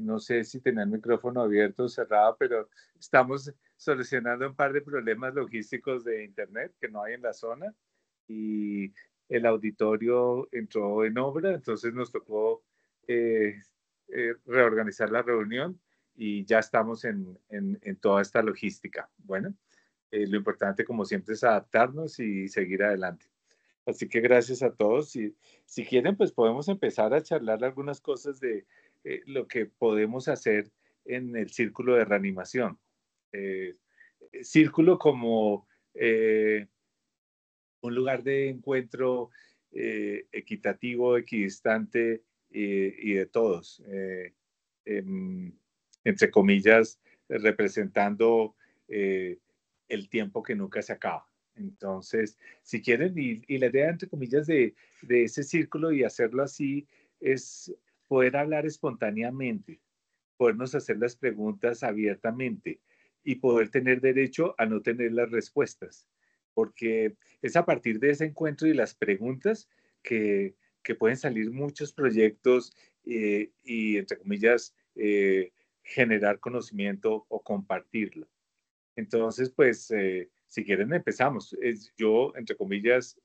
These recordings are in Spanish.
No sé si tenía el micrófono abierto o cerrado, pero estamos solucionando un par de problemas logísticos de Internet que no hay en la zona y el auditorio entró en obra, entonces nos tocó eh, reorganizar la reunión y ya estamos en toda esta logística. Bueno, lo importante como siempre es adaptarnos y seguir adelante. Así que gracias a todos. Si quieren, pues podemos empezar a charlar algunas cosas de lo que podemos hacer en el círculo de reanimación. Eh, Círculo como un lugar de encuentro equitativo, equidistante y de todos, em, entre comillas, representando eh, el tiempo que nunca se acaba. Entonces, si quieren, y la idea, entre comillas, de ese círculo y hacerlo así es poder hablar espontáneamente, podernos hacer las preguntas abiertamente y poder tener derecho a no tener las respuestas, porque es a partir de ese encuentro y las preguntas que pueden salir muchos proyectos y, entre comillas, generar conocimiento o compartirlo. Entonces, pues, si quieren, empezamos. Yo, entre comillas,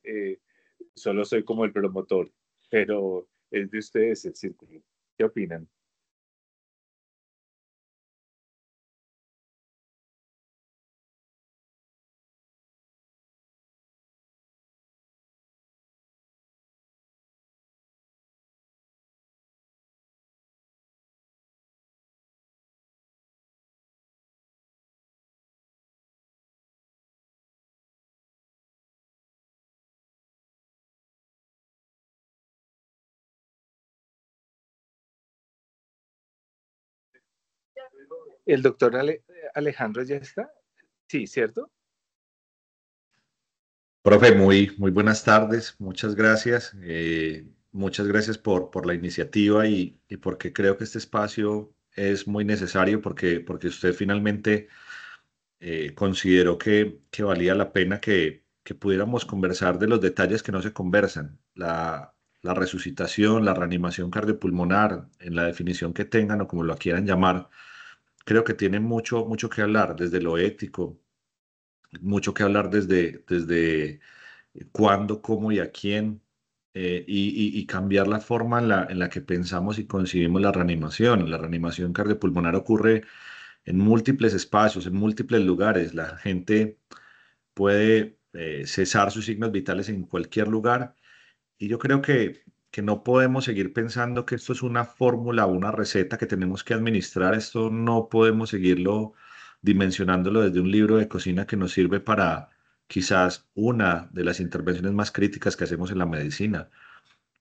solo soy como el promotor, pero es de ustedes el círculo. ¿Qué opinan? ¿El doctor Alejandro ya está? Sí, ¿cierto? Profe, muy buenas tardes, muchas gracias. Muchas gracias por la iniciativa y porque creo que este espacio es muy necesario porque usted finalmente consideró que valía la pena que pudiéramos conversar de los detalles que no se conversan. La resucitación, la reanimación cardiopulmonar, en la definición que tengan o como lo quieran llamar, creo que tiene mucho que hablar desde lo ético, mucho que hablar desde cuándo, cómo y a quién, y cambiar la forma en la que pensamos y concibimos la reanimación. La reanimación cardiopulmonar ocurre en múltiples espacios, en múltiples lugares. La gente puede cesar sus signos vitales en cualquier lugar y yo creo que no podemos seguir pensando que esto es una fórmula, una receta que tenemos que administrar. Esto no podemos seguirlo dimensionándolo desde un libro de cocina que nos sirve para quizás una de las intervenciones más críticas que hacemos en la medicina,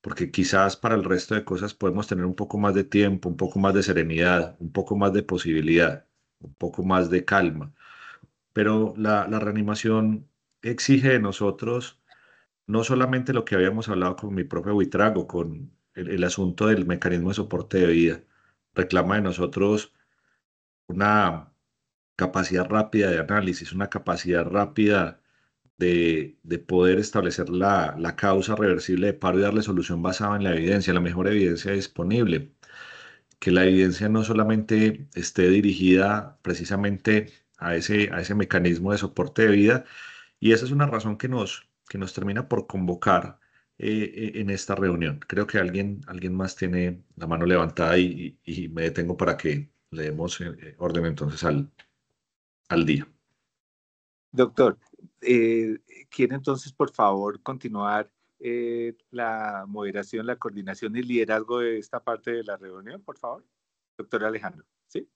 porque quizás para el resto de cosas podemos tener un poco más de tiempo, un poco más de serenidad, un poco más de posibilidad, un poco más de calma. Pero la reanimación exige de nosotros no solamente lo que habíamos hablado con mi profe Buitrago, con el asunto del mecanismo de soporte de vida, reclama de nosotros una capacidad rápida de análisis, una capacidad rápida de poder establecer la causa reversible de paro y darle solución basada en la evidencia, la mejor evidencia disponible. Que la evidencia no solamente esté dirigida precisamente a ese mecanismo de soporte de vida, y esa es una razón que nos termina por convocar en esta reunión. Creo que alguien más tiene la mano levantada y me detengo para que le demos orden entonces al día. Doctor, ¿quiere entonces, por favor, continuar la moderación, la coordinación y liderazgo de esta parte de la reunión, por favor? Doctor Alejandro, ¿sí?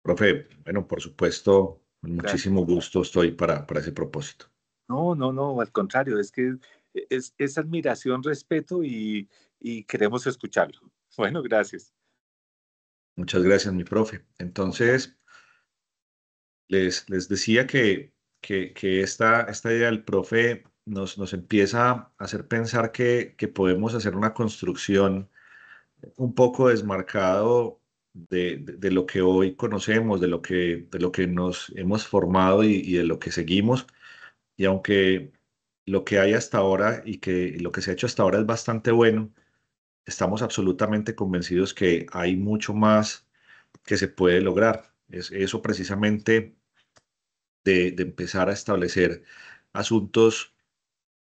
Profe, bueno, por supuesto, con Gracias. muchísimo gusto estoy para ese propósito. No, no, no, al contrario, es que es admiración, respeto y queremos escucharlo. Bueno, gracias. Muchas gracias, mi profe. Entonces, les decía que esta idea del profe nos empieza a hacer pensar que podemos hacer una construcción un poco desmarcado de lo que hoy conocemos, de lo que nos hemos formado y de lo que seguimos, Y aunque lo que hay hasta ahora y que lo que se ha hecho hasta ahora es bastante bueno, estamos absolutamente convencidos que hay mucho más que se puede lograr. Es eso precisamente de empezar a establecer asuntos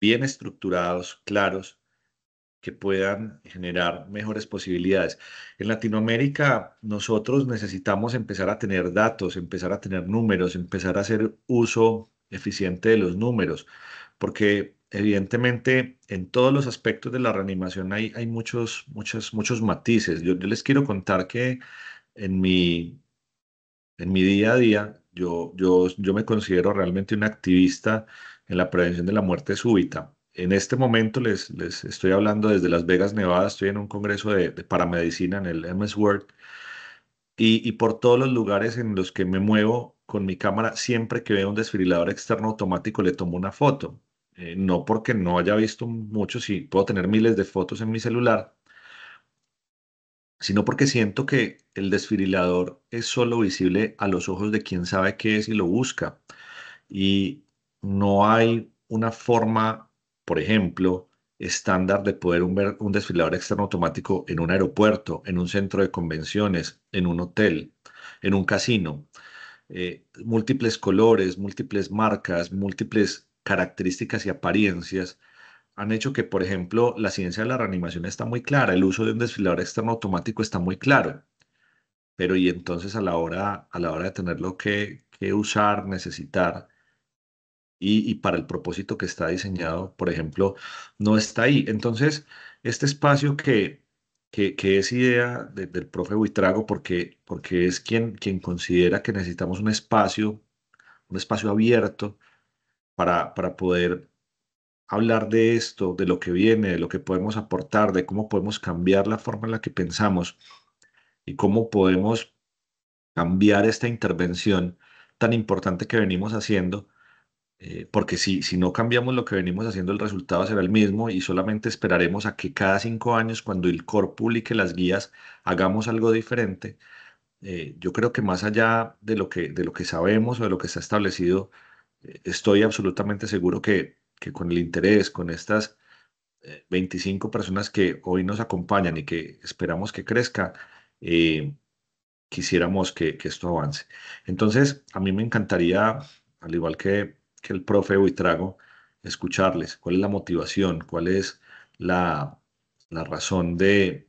bien estructurados, claros, que puedan generar mejores posibilidades. En Latinoamérica, nosotros necesitamos empezar a tener datos, empezar a tener números, empezar a hacer uso eficiente de los números, porque evidentemente en todos los aspectos de la reanimación hay muchos matices. Yo les quiero contar que en mi día a día, yo me considero realmente un activista en la prevención de la muerte súbita. En este momento les estoy hablando desde Las Vegas, Nevada. Estoy en un congreso de paramedicina en el MS World y por todos los lugares en los que me muevo con mi cámara, siempre que veo un desfibrilador externo automático le tomo una foto. No porque no haya visto muchos y puedo tener miles de fotos en mi celular, sino porque siento que el desfibrilador es solo visible a los ojos de quien sabe qué es y lo busca. Y no hay una forma, por ejemplo, estándar de poder ver un desfibrilador externo automático en un aeropuerto, en un centro de convenciones, en un hotel, en un casino. Múltiples colores, múltiples marcas, múltiples características y apariencias han hecho que, por ejemplo, la ciencia de la reanimación está muy clara, el uso de un desfibrilador externo automático está muy claro, pero y entonces a la hora de tenerlo que usar, necesitar y para el propósito que está diseñado, por ejemplo, no está ahí. Entonces, este espacio que es idea del profe Buitrago, porque es quien considera que necesitamos un espacio abierto para poder hablar de esto, de lo que viene, de lo que podemos aportar, de cómo podemos cambiar la forma en la que pensamos y cómo podemos cambiar esta intervención tan importante que venimos haciendo, porque si no cambiamos lo que venimos haciendo, el resultado será el mismo y solamente esperaremos a que cada 5 años, cuando el COR publique las guías, hagamos algo diferente. Yo creo que más allá de lo que sabemos o de lo que está establecido, estoy absolutamente seguro que con el interés, con estas 25 personas que hoy nos acompañan y que esperamos que crezca, eh, quisiéramos que esto avance. Entonces, a mí me encantaría, al igual que el profe Buitrago, escucharles cuál es la motivación, cuál es la, la razón de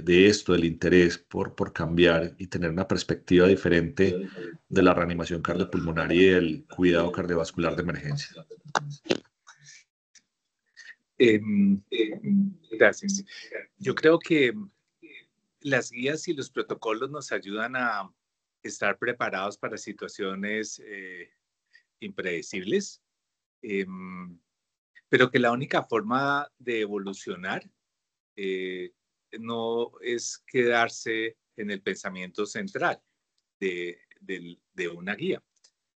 esto, del interés por cambiar y tener una perspectiva diferente de la reanimación cardiopulmonar y del cuidado cardiovascular de emergencia. Gracias. Yo creo que las guías y los protocolos nos ayudan a estar preparados para situaciones impredecibles, eh, pero que la única forma de evolucionar eh, no es quedarse en el pensamiento central de una guía.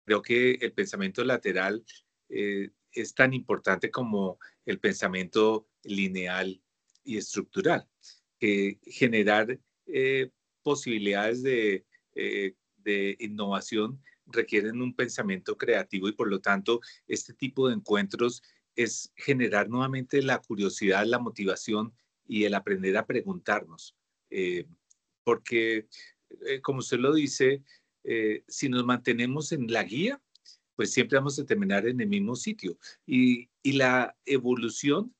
Creo que el pensamiento lateral es tan importante como el pensamiento lineal y estructural, que generar posibilidades de innovación requieren un pensamiento creativo y por lo tanto este tipo de encuentros es generar nuevamente la curiosidad, la motivación y el aprender a preguntarnos. Eh, porque, como usted lo dice, si nos mantenemos en la guía, pues siempre vamos a terminar en el mismo sitio. Y la evolución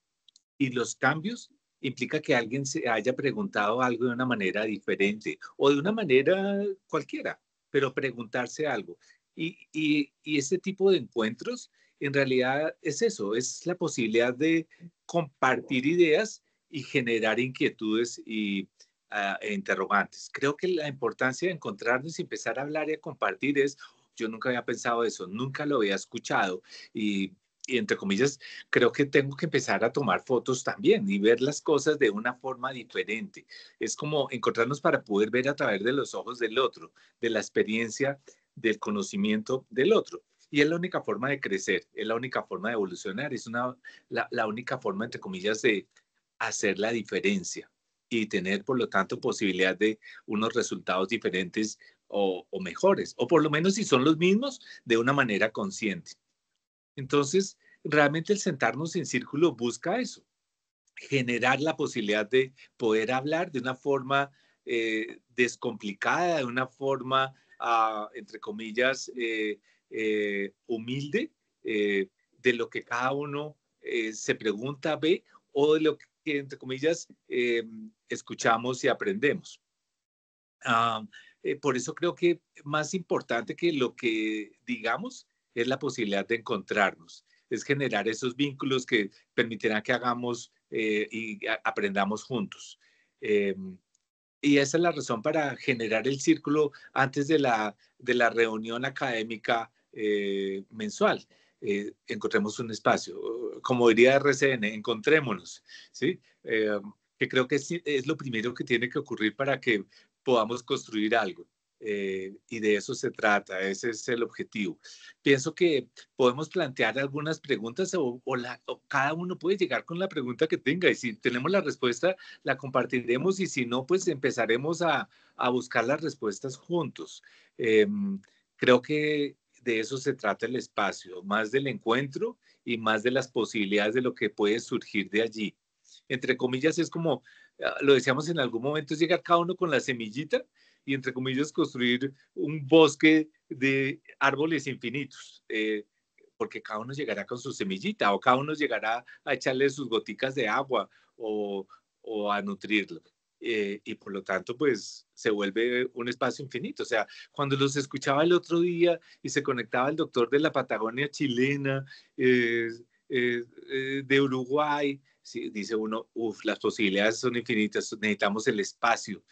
y los cambios implica que alguien se haya preguntado algo de una manera diferente o de una manera cualquiera, pero preguntarse algo. Y este tipo de encuentros en realidad es eso, es la posibilidad de compartir ideas y generar inquietudes e interrogantes. Creo que la importancia de encontrarnos y empezar a hablar y a compartir es, yo nunca había pensado eso, nunca lo había escuchado y entre comillas, creo que tengo que empezar a tomar fotos también y ver las cosas de una forma diferente. Es como encontrarnos para poder ver a través de los ojos del otro, de la experiencia, del conocimiento del otro. Y es la única forma de crecer, es la única forma de evolucionar, es la única forma, entre comillas, de hacer la diferencia y tener, por lo tanto, posibilidad de unos resultados diferentes o mejores, o por lo menos si son los mismos, de una manera consciente. Entonces, realmente el sentarnos en círculo busca eso, generar la posibilidad de poder hablar de una forma descomplicada, de una forma, entre comillas, humilde, de lo que cada uno se pregunta, ve, o de lo que, entre comillas, escuchamos y aprendemos. Ah, por eso creo que más importante que lo que digamos es la posibilidad de encontrarnos, es generar esos vínculos que permitirán que hagamos y aprendamos juntos. Eh, y esa es la razón para generar el círculo antes de la reunión académica mensual. Encontremos un espacio. Como diría RCN, encontrémonos, ¿sí? Que creo que es lo primero que tiene que ocurrir para que podamos construir algo. Y de eso se trata, ese es el objetivo. Pienso que podemos plantear algunas preguntas o cada uno puede llegar con la pregunta que tenga y si tenemos la respuesta, la compartiremos y si no, pues empezaremos a buscar las respuestas juntos. Creo que de eso se trata el espacio, más del encuentro y más de las posibilidades de lo que puede surgir de allí. Entre comillas, es como, lo decíamos en algún momento, es llegar cada uno con la semillita y entre comillas construir un bosque de árboles infinitos. Porque cada uno llegará con su semillita o cada uno llegará a echarle sus goticas de agua o, o a nutrirlo. Y por lo tanto, pues se vuelve un espacio infinito. O sea, cuando los escuchaba el otro día y se conectaba el doctor de la Patagonia chilena, eh, de Uruguay, sí, dice uno, uff, las posibilidades son infinitas, necesitamos el espacio.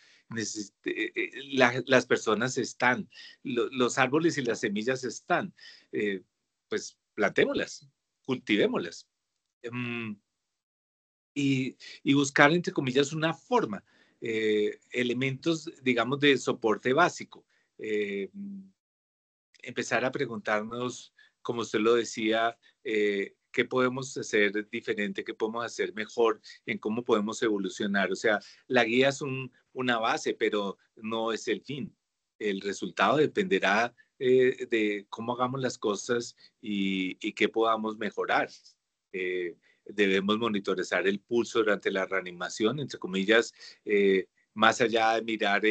Las personas están, los árboles y las semillas están. Eh, pues plantémoslas, cultivémoslas. Um, y buscar, entre comillas, una forma, elementos, digamos, de soporte básico. Eh, Empezar a preguntarnos, como usted lo decía, qué podemos hacer diferente, qué podemos hacer mejor, en cómo podemos evolucionar. O sea, la guía es una base, pero no es el fin. El resultado dependerá de cómo hagamos las cosas y qué podamos mejorar. Debemos monitorizar el pulso durante la reanimación, entre comillas, más allá de mirar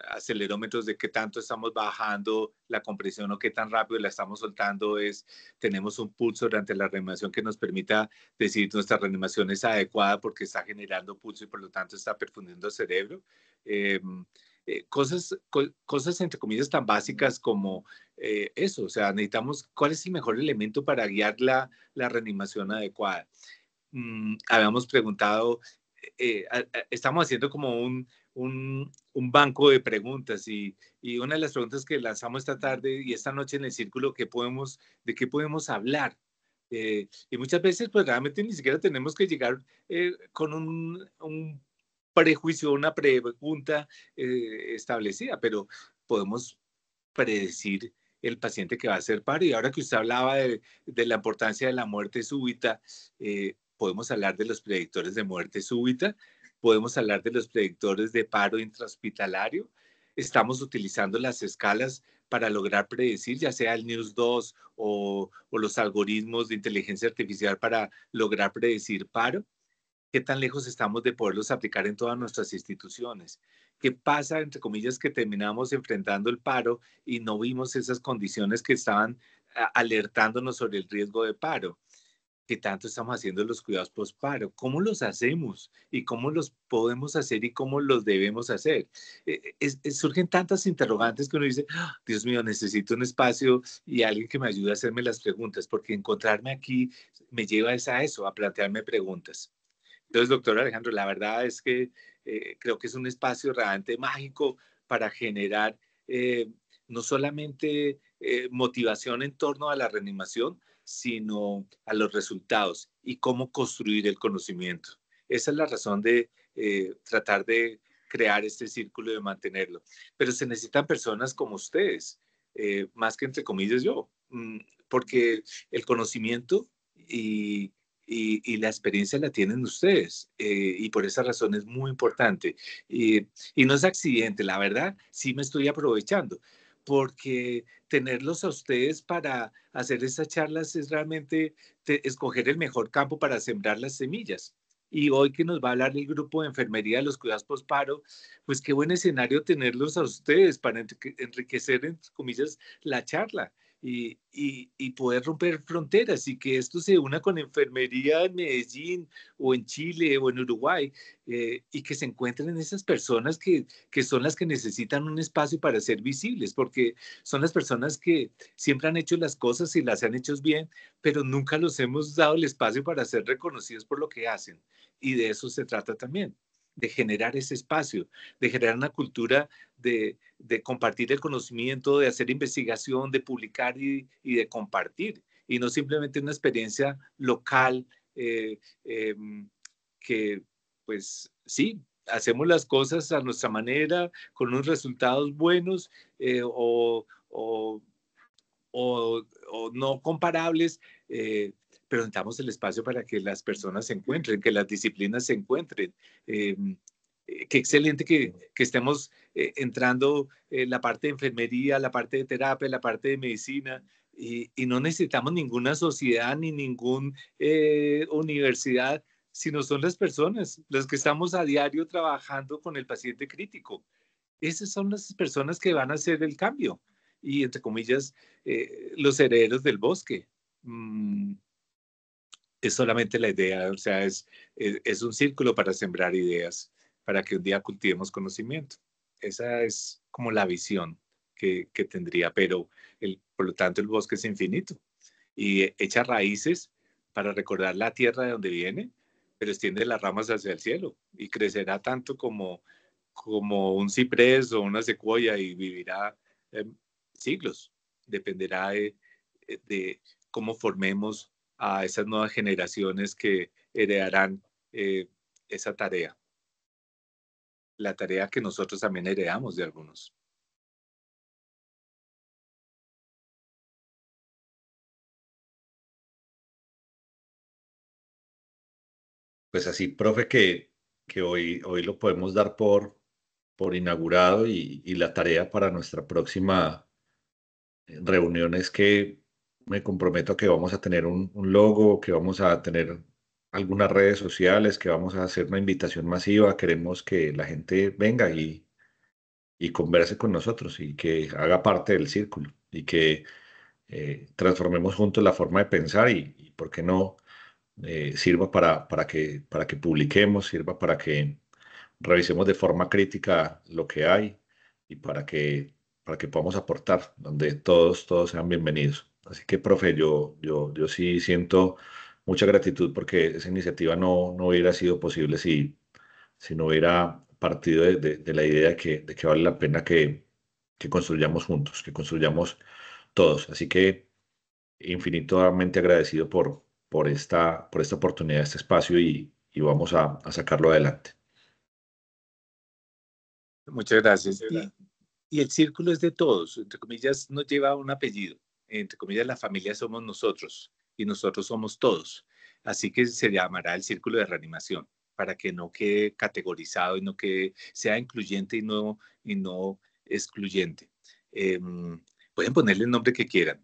acelerómetros de qué tanto estamos bajando la compresión o qué tan rápido la estamos soltando, tenemos un pulso durante la reanimación que nos permita decir nuestra reanimación es adecuada porque está generando pulso y por lo tanto está perfundiendo el cerebro. Eh, cosas entre comillas tan básicas como eso, o sea, necesitamos cuál es el mejor elemento para guiar la reanimación adecuada. Habíamos preguntado, estamos haciendo como un banco de preguntas y una de las preguntas que lanzamos esta tarde y esta noche en el círculo, ¿de qué podemos hablar? Y muchas veces pues realmente ni siquiera tenemos que llegar con un prejuicio, una pregunta establecida, pero podemos predecir el paciente que va a hacer paro. Y ahora que usted hablaba de la importancia de la muerte súbita, podemos hablar de los predictores de muerte súbita, podemos hablar de los predictores de paro intrahospitalario. Estamos utilizando las escalas para lograr predecir, ya sea el NEWS-2 o los algoritmos de inteligencia artificial para lograr predecir paro. ¿Qué tan lejos estamos de poderlos aplicar en todas nuestras instituciones? ¿Qué pasa, entre comillas, que terminamos enfrentando el paro y no vimos esas condiciones que estaban alertándonos sobre el riesgo de paro? ¿Qué tanto estamos haciendo los cuidados post-paro? ¿Cómo los hacemos? ¿Y cómo los podemos hacer y cómo los debemos hacer? Surgen tantas interrogantes que uno dice, "Ah, Dios mío, necesito un espacio y alguien que me ayude a hacerme las preguntas, porque encontrarme aquí me lleva a eso, a plantearme preguntas. Entonces, doctor Alejandro, la verdad es que creo que es un espacio realmente mágico para generar eh, no solamente motivación en torno a la reanimación, sino a los resultados y cómo construir el conocimiento. Esa es la razón de tratar de crear este círculo y de mantenerlo. Pero se necesitan personas como ustedes, más que entre comillas yo, porque el conocimiento y la experiencia la tienen ustedes y por esa razón es muy importante. Y no es accidente, la verdad, sí me estoy aprovechando, porque tenerlos a ustedes para hacer esas charlas es realmente escoger el mejor campo para sembrar las semillas. Y hoy que nos va a hablar el grupo de enfermería de los cuidados posparo, pues qué buen escenario tenerlos a ustedes para enriquecer, entre comillas, la charla y poder romper fronteras y que esto se una con enfermería en Medellín o en Chile o en Uruguay, y que se encuentren esas personas que son las que necesitan un espacio para ser visibles, porque son las personas que siempre han hecho las cosas y las han hecho bien, pero nunca los hemos dado el espacio para ser reconocidos por lo que hacen. Y de eso se trata también, de generar ese espacio, de generar una cultura de compartir el conocimiento, de hacer investigación, de publicar y de compartir, y no simplemente una experiencia local, eh, eh, que pues sí, hacemos las cosas a nuestra manera, con unos resultados buenos, o no comparables, pero necesitamos el espacio para que las personas se encuentren, que las disciplinas se encuentren. Eh, Qué excelente que estemos entrando en la parte de enfermería, la parte de terapia, la parte de medicina, y no necesitamos ninguna sociedad ni ninguna universidad, sino son las personas, los que estamos a diario trabajando con el paciente crítico. Esas son las personas que van a hacer el cambio y, entre comillas, los herederos del bosque. Mm, es solamente la idea, o sea, es un círculo para sembrar ideas, para que un día cultivemos conocimiento. Esa es como la visión que tendría, pero por lo tanto el bosque es infinito y echa raíces para recordar la tierra de donde viene, pero extiende las ramas hacia el cielo y crecerá tanto como un ciprés o una secuoya y vivirá eh, siglos. Dependerá de cómo formemos a esas nuevas generaciones que heredarán eh, esa tarea, la tarea que nosotros también heredamos de algunos. Pues así, profe, que hoy lo podemos dar por inaugurado y la tarea para nuestra próxima reunión es que me comprometo a que vamos a tener un logo, que vamos a tener algunas redes sociales, que vamos a hacer una invitación masiva. Queremos que la gente venga y converse con nosotros y que haga parte del círculo y que transformemos juntos la forma de pensar y ¿por qué no? Sirva para que publiquemos, sirva para que revisemos de forma crítica lo que hay y para que podamos aportar, donde todos sean bienvenidos. Así que, profe, yo sí siento mucha gratitud porque esa iniciativa no hubiera sido posible si no hubiera partido de la idea de que vale la pena que construyamos juntos, que construyamos todos. Así que infinitamente agradecido por esta oportunidad, este espacio y vamos a sacarlo adelante. Muchas gracias. Y el círculo es de todos, entre comillas, no lleva un apellido. Entre comillas, la familia somos nosotros y nosotros somos todos. Así que se llamará el círculo de reanimación para que no quede categorizado y no que sea incluyente y no excluyente. Eh, Pueden ponerle el nombre que quieran,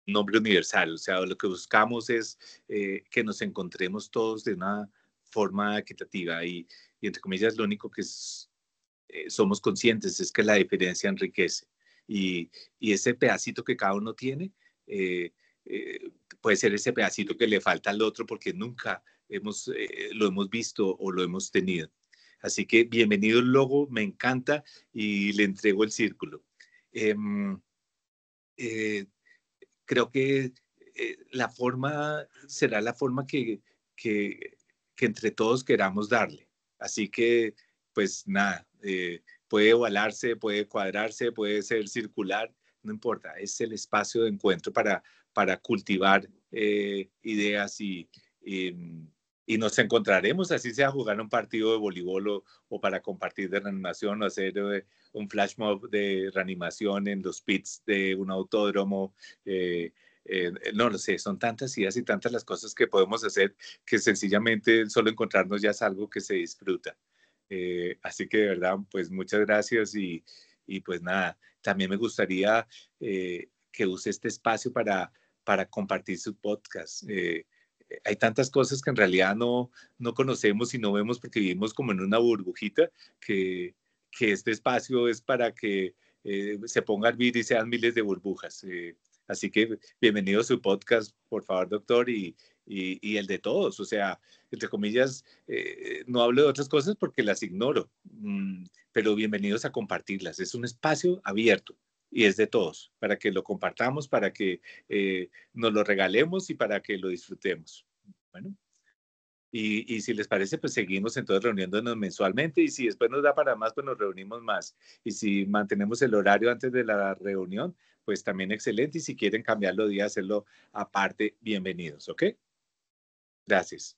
nombre universal. O sea, lo que buscamos es que nos encontremos todos de una forma equitativa y entre comillas, lo único que somos conscientes es que la diferencia enriquece y, y ese pedacito que cada uno tiene eh, eh, puede ser ese pedacito que le falta al otro porque nunca lo hemos visto o lo hemos tenido. Así que bienvenido el logo, me encanta y le entrego el círculo. Eh, eh, Creo que la forma será la forma que, que entre todos queramos darle. Así que, pues nada, puede ovalarse, puede cuadrarse, puede ser circular, no importa, es el espacio de encuentro para cultivar ideas y, y nos encontraremos, así sea jugar un partido de voleibol o para compartir de reanimación o hacer un flash mob de reanimación en los pits de un autódromo. No lo sé, son tantas ideas y tantas las cosas que podemos hacer que sencillamente solo encontrarnos ya es algo que se disfruta. Así que de verdad, pues muchas gracias pues nada, también me gustaría que use este espacio para compartir su podcast. Hay tantas cosas que en realidad no conocemos y no vemos porque vivimos como en una burbujita, que este espacio es para que se ponga a hervir y sean miles de burbujas. Así que bienvenido a su podcast, por favor, doctor, y el de todos. O sea, entre comillas, no hablo de otras cosas porque las ignoro, pero bienvenidos a compartirlas. Es un espacio abierto y es de todos, para que lo compartamos, para que nos lo regalemos y para que lo disfrutemos. Bueno, y si les parece, pues seguimos entonces reuniéndonos mensualmente y si después nos da para más, pues nos reunimos más. Y si mantenemos el horario antes de la reunión, pues también excelente. Y si quieren cambiarlo de día, hacerlo aparte, bienvenidos, ¿ok? Gracias.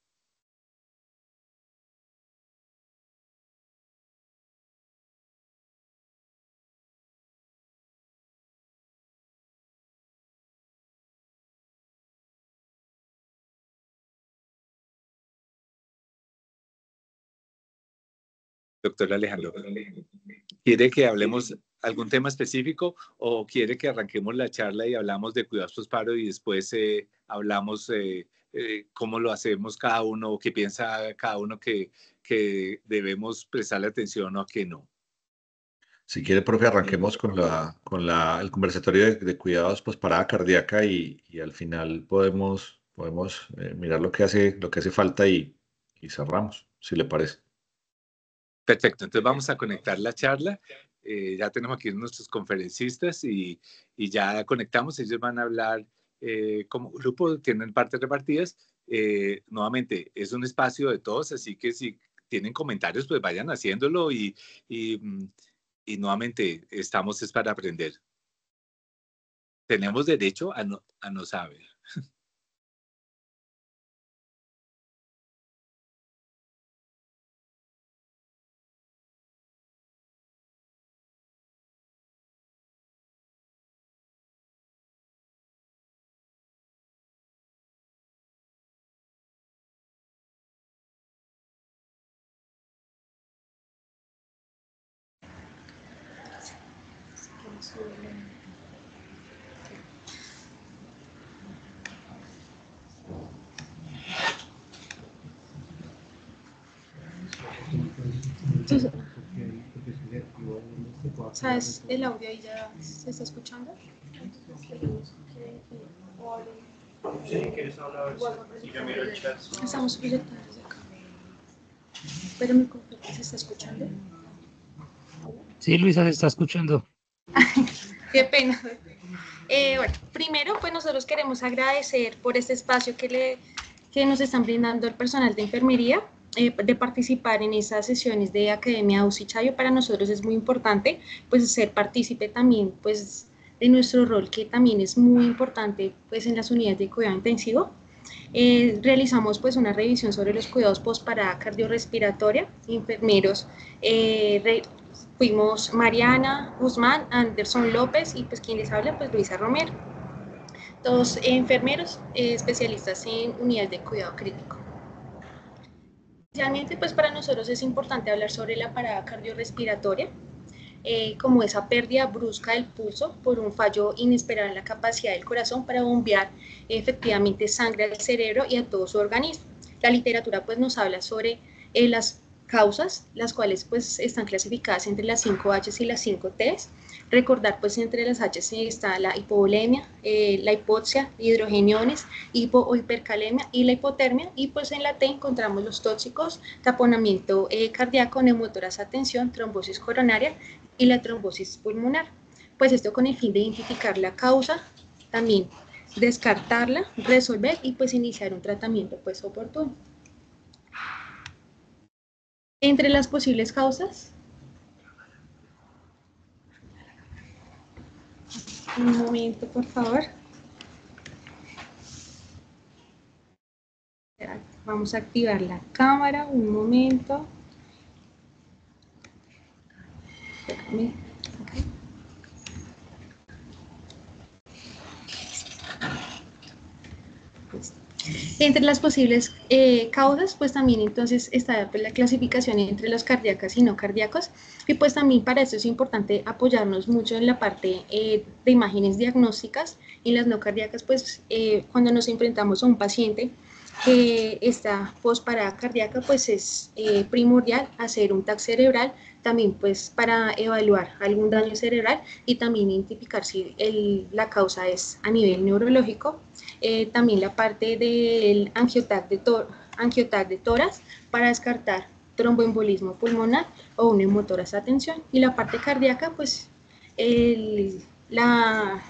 Doctor Alejandro, ¿quiere que hablemos algún tema específico o quiere que arranquemos la charla y hablamos de cuidados postparo y después hablamos cómo lo hacemos cada uno o qué piensa cada uno que debemos prestarle atención o a qué no? Si quiere, profe, arranquemos con el conversatorio de cuidados parada cardíaca y al final podemos mirar lo que hace falta y cerramos, si le parece. Perfecto, entonces vamos a conectar la charla. Ya tenemos aquí nuestros conferencistas y ya conectamos. Ellos van a hablar como grupo, tienen partes repartidas. Nuevamente, es un espacio de todos, así que si tienen comentarios, pues vayan haciéndolo y, mm, y nuevamente estamos es para aprender. Tenemos derecho a no saber. Entonces, ¿sabes? El audio ahí ya se está escuchando. Sí, ¿quieres hablar? Y yo miro el chat. Estamos proyectando desde acá. Pero mi computadora se está escuchando. Sí, Luisa, se está escuchando. Qué pena. Bueno, primero, pues nosotros queremos agradecer por este espacio que nos están brindando el personal de enfermería, de participar en esas sesiones de Academia UCI Chayo. Para nosotros es muy importante, pues, ser partícipe también, pues, de nuestro rol, que también es muy importante, pues, en las unidades de cuidado intensivo. Realizamos, pues, una revisión sobre los cuidados postparada cardiorrespiratoria, enfermeros, fuimos Mariana Guzmán, Anderson López y pues quien les habla, pues Luisa Romero. Todos enfermeros, especialistas en unidades de cuidado crítico. Especialmente pues para nosotros es importante hablar sobre la parada cardiorrespiratoria, como esa pérdida brusca del pulso por un fallo inesperado en la capacidad del corazón para bombear efectivamente sangre al cerebro y a todo su organismo. La literatura pues nos habla sobre las causas, las cuales pues están clasificadas entre las 5 H's y las 5 T's. Recordar pues entre las H's está la hipovolemia, la hipoxia, hidrogeniones, hipo o hipercalemia y la hipotermia, y pues en la T encontramos los tóxicos, taponamiento cardíaco, neumotórax, tensión, trombosis coronaria y la trombosis pulmonar. Pues esto con el fin de identificar la causa, también descartarla, resolver y pues iniciar un tratamiento pues oportuno. Entre las posibles causas, un momento por favor. Vamos a activar la cámara, un momento. Espérame. Okay. Entre las posibles causas, pues también entonces está pues, la clasificación entre los cardíacos y no cardíacos, y pues también para eso es importante apoyarnos mucho en la parte de imágenes diagnósticas. Y las no cardíacas, pues cuando nos enfrentamos a un paciente que está postparada cardíaca, pues es primordial hacer un TAC cerebral, también pues para evaluar algún daño cerebral y también identificar si la causa es a nivel neurológico. También la parte del angiotac de tórax para descartar tromboembolismo pulmonar o un hemotoras de atención. Y la parte cardíaca, pues la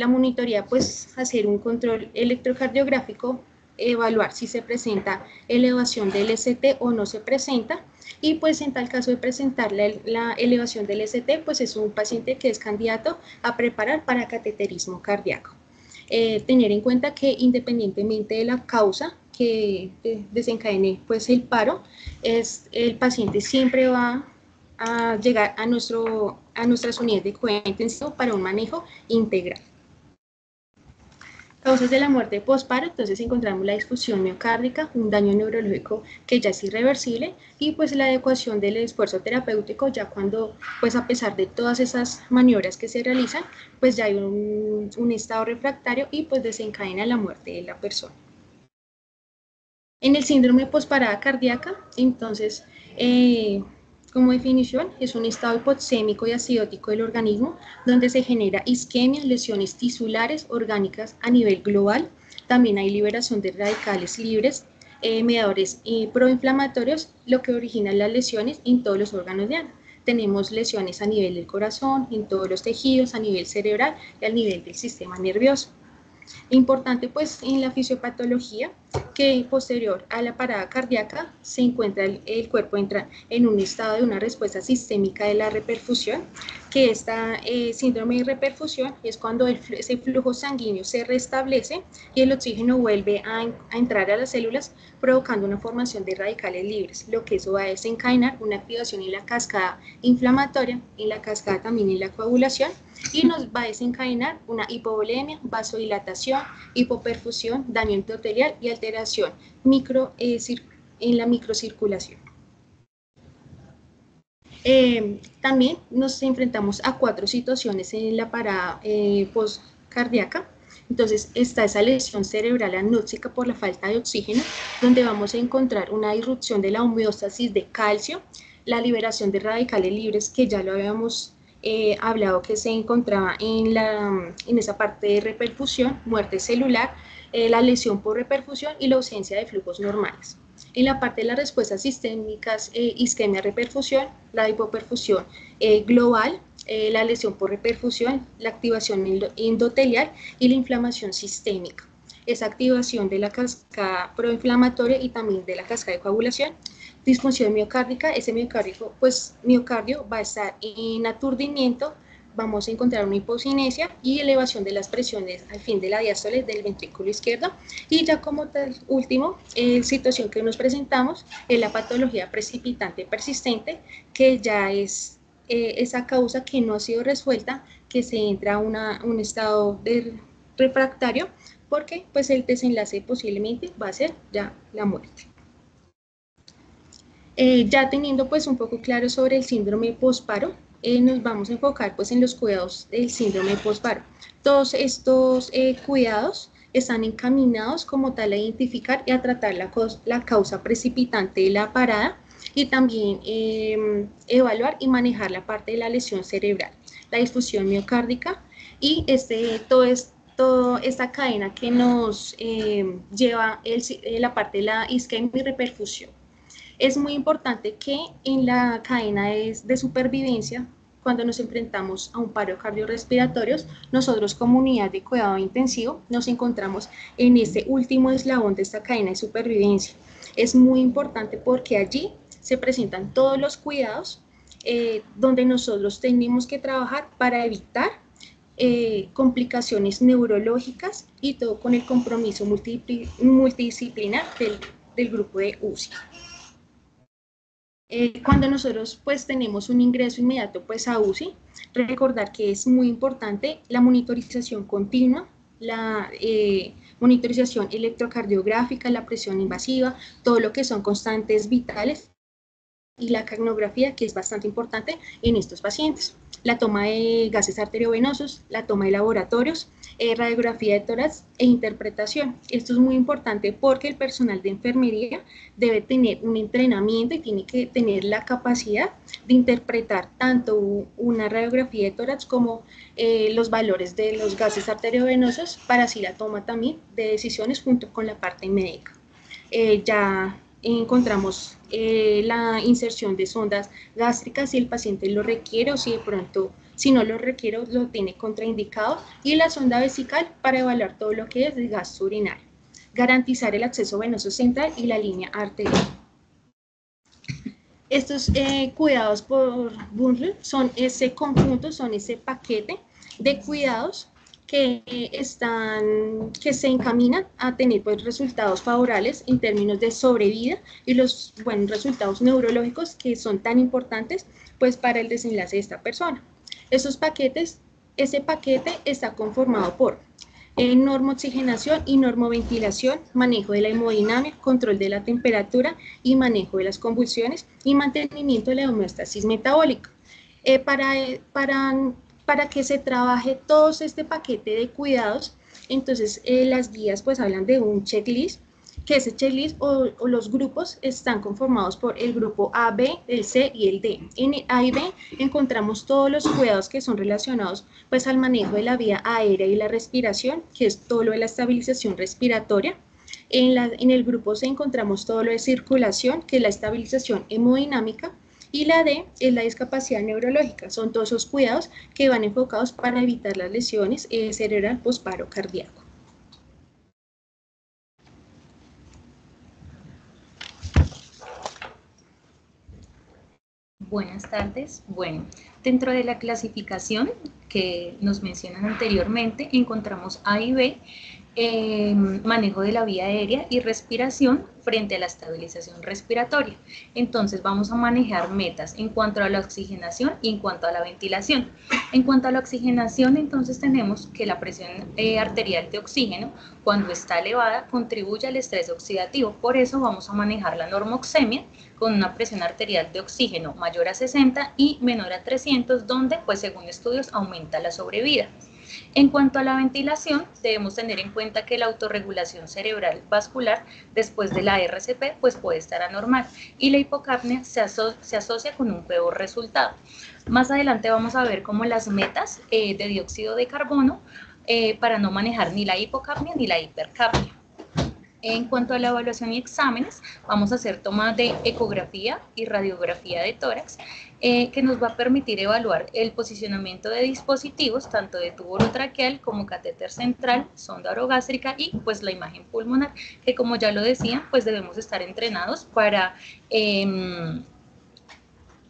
monitoría, pues hacer un control electrocardiográfico, evaluar si se presenta elevación del ST o no se presenta, y pues en tal caso de presentar la elevación del ST, pues es un paciente que es candidato a preparar para cateterismo cardíaco. Tener en cuenta que independientemente de la causa que desencadene pues el paro, el paciente siempre va a llegar a nuestras unidades de cuidado intensivo para un manejo integral. Causas de la muerte postparo, entonces encontramos la disfunción miocárdica, un daño neurológico que ya es irreversible, y pues la adecuación del esfuerzo terapéutico, ya cuando pues a pesar de todas esas maniobras que se realizan, pues ya hay un estado refractario y pues desencadena la muerte de la persona. En el síndrome postparada cardíaca, entonces, como definición, es un estado hipoxémico y acidótico del organismo donde se genera isquemia, lesiones tisulares, orgánicas a nivel global. También hay liberación de radicales libres, mediadores proinflamatorios, lo que origina las lesiones en todos los órganos de ANA. Tenemos lesiones a nivel del corazón, en todos los tejidos, a nivel cerebral y al nivel del sistema nervioso. Importante pues en la fisiopatología que posterior a la parada cardíaca se encuentra el cuerpo entra en un estado de una respuesta sistémica de la reperfusión, que esta síndrome de reperfusión es cuando ese flujo sanguíneo se restablece y el oxígeno vuelve a entrar a las células, provocando una formación de radicales libres, lo que eso va a desencadenar una activación en la cascada inflamatoria, en la cascada también en la coagulación, y nos va a desencadenar una hipovolemia, vasodilatación, hipoperfusión, daño endotelial y alteración en la microcirculación. También nos enfrentamos a 4 situaciones en la parada postcardíaca. Entonces está esa lesión cerebral anóxica por la falta de oxígeno, donde vamos a encontrar una disrupción de la homeostasis de calcio, la liberación de radicales libres, que ya lo habíamos hablado que se encontraba en esa parte de reperfusión, muerte celular, la lesión por reperfusión y la ausencia de flujos normales. En la parte de las respuestas sistémicas, isquemia, reperfusión, la hipoperfusión global, la lesión por reperfusión, la activación endotelial y la inflamación sistémica. Esa activación de la cascada proinflamatoria y también de la cascada de coagulación. Disfunción miocárdica, ese miocardio va a estar en aturdimiento, vamos a encontrar una hipocinesia y elevación de las presiones al fin de la diástole del ventrículo izquierdo. Y ya como tal último, situación que nos presentamos es la patología precipitante persistente, que ya es esa causa que no ha sido resuelta, que se entra a un estado de refractario, porque pues el desenlace posiblemente va a ser ya la muerte. Ya teniendo pues un poco claro sobre el síndrome postparo, nos vamos a enfocar pues en los cuidados del síndrome postparo. Todos estos cuidados están encaminados como tal a identificar y a tratar la causa precipitante de la parada, y también evaluar y manejar la parte de la lesión cerebral, la disfunción miocárdica y toda esta cadena que nos lleva la parte de la isquemia y reperfusión. Es muy importante que en la cadena de supervivencia, cuando nos enfrentamos a un paro cardiorrespiratorio, nosotros como unidad de cuidado intensivo nos encontramos en este último eslabón de esta cadena de supervivencia. Es muy importante porque allí se presentan todos los cuidados donde nosotros tenemos que trabajar para evitar complicaciones neurológicas, y todo con el compromiso multidisciplinar del grupo de UCI. Cuando nosotros pues tenemos un ingreso inmediato pues a UCI, recordar que es muy importante la monitorización continua la monitorización electrocardiográfica, la presión invasiva, todo lo que son constantes vitales y la capnografía, que es bastante importante en estos pacientes. La toma de gases arteriovenosos, la toma de laboratorios, radiografía de tórax e interpretación. Esto es muy importante porque el personal de enfermería debe tener un entrenamiento y tiene que tener la capacidad de interpretar tanto una radiografía de tórax como los valores de los gases arteriovenosos para así la toma también de decisiones junto con la parte médica. Ya encontramos la inserción de sondas gástricas si el paciente lo requiere o si de pronto, si no lo requiere, lo tiene contraindicado, y la sonda vesical para evaluar todo lo que es el gasto urinario. Garantizar el acceso venoso central y la línea arterial. Estos cuidados por bundle son ese conjunto, son ese paquete de cuidados que se encaminan a tener pues, resultados favorables en términos de sobrevida y los buenos resultados neurológicos que son tan importantes pues, para el desenlace de esta persona. Ese paquete está conformado por normooxigenación y normoventilación, manejo de la hemodinámica, control de la temperatura y manejo de las convulsiones y mantenimiento de la homeostasis metabólica. Para que se trabaje todo este paquete de cuidados, entonces las guías pues hablan de un checklist, que ese checklist o los grupos están conformados por el grupo A, B, el C y el D. En el A y B encontramos todos los cuidados que son relacionados pues al manejo de la vía aérea y la respiración, que es todo lo de la estabilización respiratoria. En el grupo C encontramos todo lo de circulación, que es la estabilización hemodinámica, y la D es la discapacidad neurológica. Son todos esos cuidados que van enfocados para evitar las lesiones cerebral posparo cardíaco. Buenas tardes. Bueno, dentro de la clasificación que nos mencionan anteriormente, encontramos A y B, manejo de la vía aérea y respiración frente a la estabilización respiratoria. Entonces vamos a manejar metas en cuanto a la oxigenación y en cuanto a la ventilación. En cuanto a la oxigenación, entonces tenemos que la presión arterial de oxígeno, cuando está elevada, contribuye al estrés oxidativo. Por eso vamos a manejar la normoxemia con una presión arterial de oxígeno mayor a 60 y menor a 300, donde, pues según estudios, aumenta la sobrevida. En cuanto a la ventilación, debemos tener en cuenta que la autorregulación cerebral vascular después de la RCP pues puede estar anormal y la hipocapnia se asocia con un peor resultado. Más adelante vamos a ver cómo las metas de dióxido de carbono para no manejar ni la hipocapnia ni la hipercapnia. En cuanto a la evaluación y exámenes, vamos a hacer toma de ecografía y radiografía de tórax, que nos va a permitir evaluar el posicionamiento de dispositivos, tanto de tubo orotraqueal como catéter central, sonda orogástrica y pues la imagen pulmonar, que como ya lo decía, pues debemos estar entrenados para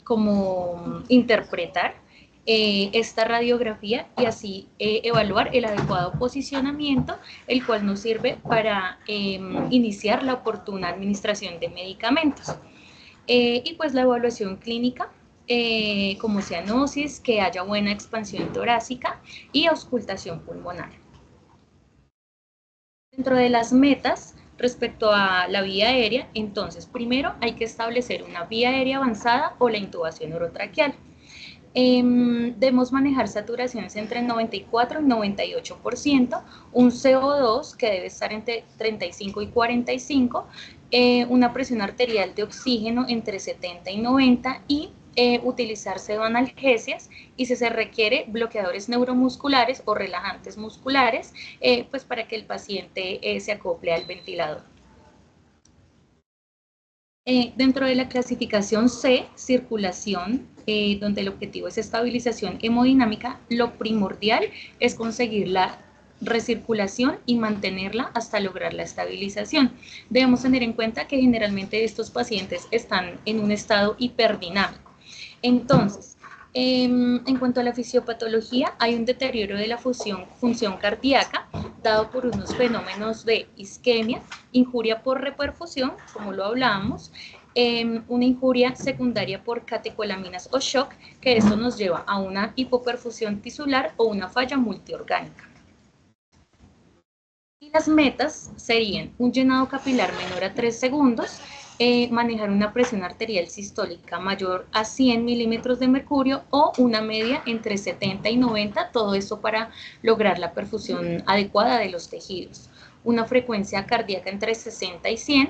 como interpretar esta radiografía y así evaluar el adecuado posicionamiento, el cual nos sirve para iniciar la oportuna administración de medicamentos. Y pues la evaluación clínica, como cianosis, que haya buena expansión torácica y auscultación pulmonar. Dentro de las metas, respecto a la vía aérea, entonces primero hay que establecer una vía aérea avanzada o la intubación orotraqueal. Debemos manejar saturaciones entre el 94 y 98%, un CO2 que debe estar entre 35 y 45, una presión arterial de oxígeno entre 70 y 90 y utilizar pseudoanalgesias y si se requiere bloqueadores neuromusculares o relajantes musculares, pues para que el paciente se acople al ventilador. Dentro de la clasificación C, circulación, donde el objetivo es estabilización hemodinámica, lo primordial es conseguir la recirculación y mantenerla hasta lograr la estabilización. Debemos tener en cuenta que generalmente estos pacientes están en un estado hiperdinamico. Entonces, en cuanto a la fisiopatología, hay un deterioro de la función cardíaca dado por unos fenómenos de isquemia, injuria por reperfusión, como lo hablábamos, una injuria secundaria por catecolaminas o shock, que esto nos lleva a una hipoperfusión tisular o una falla multiorgánica. Y las metas serían un llenado capilar menor a 3 segundos, manejar una presión arterial sistólica mayor a 100 milímetros de mercurio o una media entre 70 y 90, todo esto para lograr la perfusión adecuada de los tejidos. Una frecuencia cardíaca entre 60 y 100,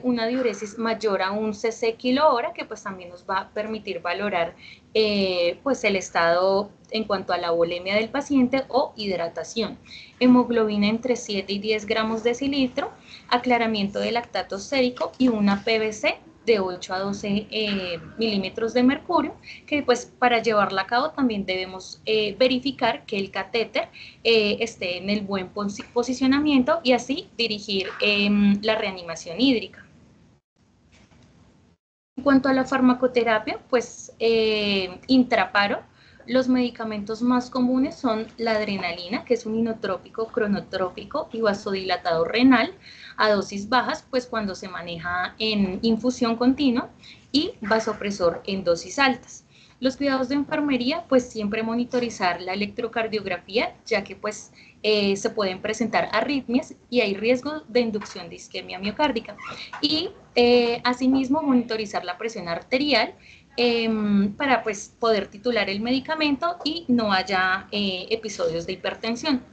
una diuresis mayor a un cc kilo hora, que pues también nos va a permitir valorar pues el estado en cuanto a la volemia del paciente o hidratación. Hemoglobina entre 7 y 10 gramos decilitro, aclaramiento de lactato sérico y una PVC de 8 a 12 milímetros de mercurio, que pues para llevarla a cabo también debemos verificar que el catéter esté en el buen posicionamiento y así dirigir la reanimación hídrica. En cuanto a la farmacoterapia, pues intraparo, los medicamentos más comunes son la adrenalina, que es un inotrópico, cronotrópico y vasodilatador renal a dosis bajas, pues cuando se maneja en infusión continua, y vasopresor en dosis altas. Los cuidados de enfermería, pues siempre monitorizar la electrocardiografía, ya que pues se pueden presentar arritmias y hay riesgo de inducción de isquemia miocárdica. Y asimismo monitorizar la presión arterial para pues poder titular el medicamento y no haya episodios de hipertensión.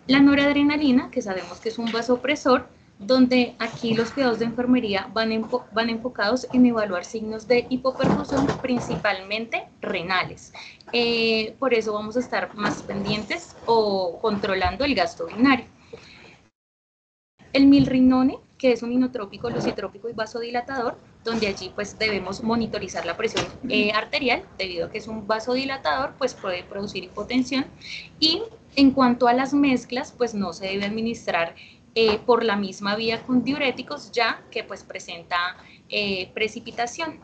La noradrenalina, que sabemos que es un vasopresor, donde aquí los cuidados de enfermería van enfocados en evaluar signos de hipoperfusión, principalmente renales. Por eso vamos a estar más pendientes o controlando el gasto urinario. El milrinone, que es un inotrópico, lucitrópico y vasodilatador, donde allí pues debemos monitorizar la presión arterial, debido a que es un vasodilatador, pues puede producir hipotensión. Y en cuanto a las mezclas, pues no se debe administrar por la misma vía con diuréticos, ya que pues presenta precipitación.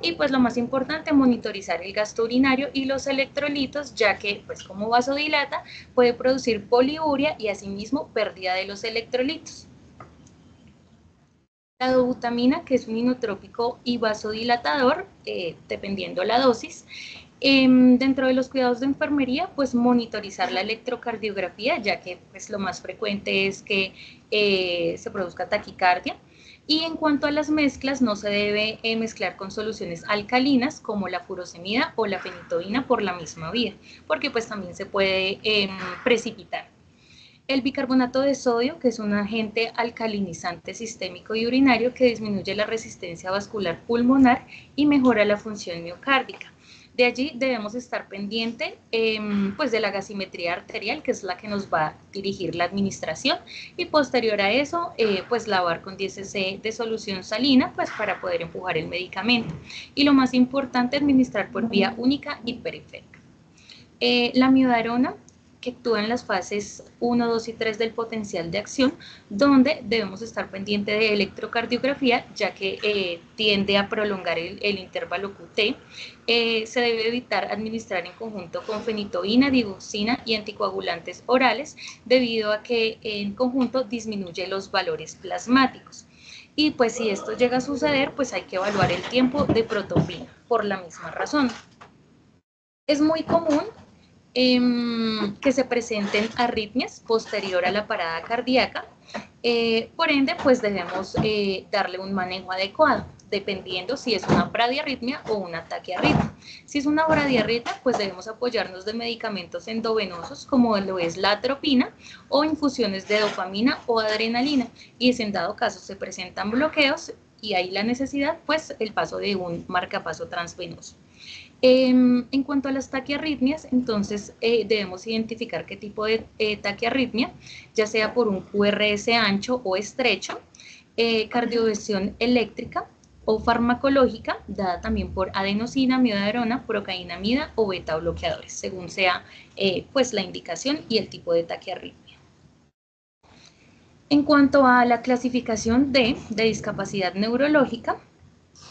Y pues lo más importante, monitorizar el gasto urinario y los electrolitos, ya que pues como vasodilata puede producir poliuria y asimismo pérdida de los electrolitos. La dobutamina, que es un inotrópico y vasodilatador, dependiendo la dosis. Dentro de los cuidados de enfermería, pues monitorizar la electrocardiografía, ya que pues, lo más frecuente es que se produzca taquicardia. Y en cuanto a las mezclas, no se debe mezclar con soluciones alcalinas como la furosemida o la fenitoína por la misma vía, porque pues también se puede precipitar. El bicarbonato de sodio, que es un agente alcalinizante sistémico y urinario que disminuye la resistencia vascular pulmonar y mejora la función miocárdica. De allí debemos estar pendiente pues de la gasimetría arterial, que es la que nos va a dirigir la administración, y posterior a eso pues lavar con 10 cc de solución salina pues para poder empujar el medicamento. Y lo más importante, administrar por vía única y periférica. La miodarona, que actúa en las fases 1, 2 y 3 del potencial de acción, donde debemos estar pendiente de electrocardiografía, ya que tiende a prolongar el intervalo QT. Se debe evitar administrar en conjunto con fenitoína, digoxina y anticoagulantes orales, debido a que en conjunto disminuye los valores plasmáticos. Y pues si esto llega a suceder, pues hay que evaluar el tiempo de protombina, por la misma razón. Es muy común que se presenten arritmias posterior a la parada cardíaca, por ende pues debemos darle un manejo adecuado, dependiendo si es una bradiarritmia o una taquiarritmia. Si es una bradiarritmia, pues debemos apoyarnos de medicamentos endovenosos como lo es la atropina o infusiones de dopamina o adrenalina, y si en dado caso se presentan bloqueos y hay la necesidad, pues el paso de un marcapaso transvenoso. En cuanto a las taquiarritmias, entonces debemos identificar qué tipo de taquiarritmia, ya sea por un QRS ancho o estrecho, cardioversión eléctrica o farmacológica, dada también por adenosina, miodarona, procainamida o beta bloqueadores, según sea pues la indicación y el tipo de taquiarritmia. En cuanto a la clasificación de discapacidad neurológica,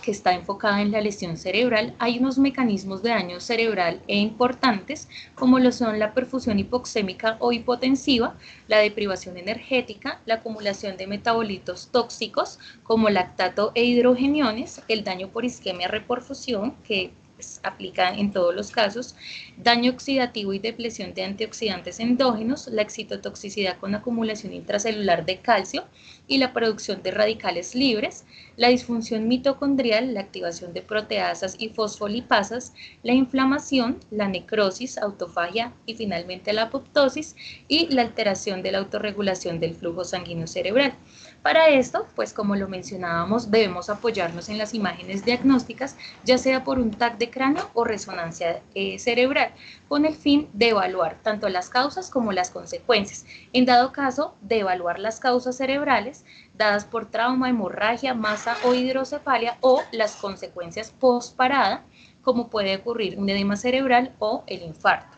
que está enfocada en la lesión cerebral, hay unos mecanismos de daño cerebral importantes, como lo son la perfusión hipoxémica o hipotensiva, la deprivación energética, la acumulación de metabolitos tóxicos, como lactato e hidrogeniones, el daño por isquemia reperfusión, que pues, aplica en todos los casos, daño oxidativo y depresión de antioxidantes endógenos, la excitotoxicidad con acumulación intracelular de calcio y la producción de radicales libres, la disfunción mitocondrial, la activación de proteasas y fosfolipasas, la inflamación, la necrosis, autofagia y finalmente la apoptosis y la alteración de la autorregulación del flujo sanguíneo cerebral. Para esto, pues como lo mencionábamos, debemos apoyarnos en las imágenes diagnósticas, ya sea por un TAC de cráneo o resonancia cerebral, con el fin de evaluar tanto las causas como las consecuencias. En dado caso, de evaluar las causas cerebrales dadas por trauma, hemorragia, masa o hidrocefalia o las consecuencias postparada, como puede ocurrir un edema cerebral o el infarto.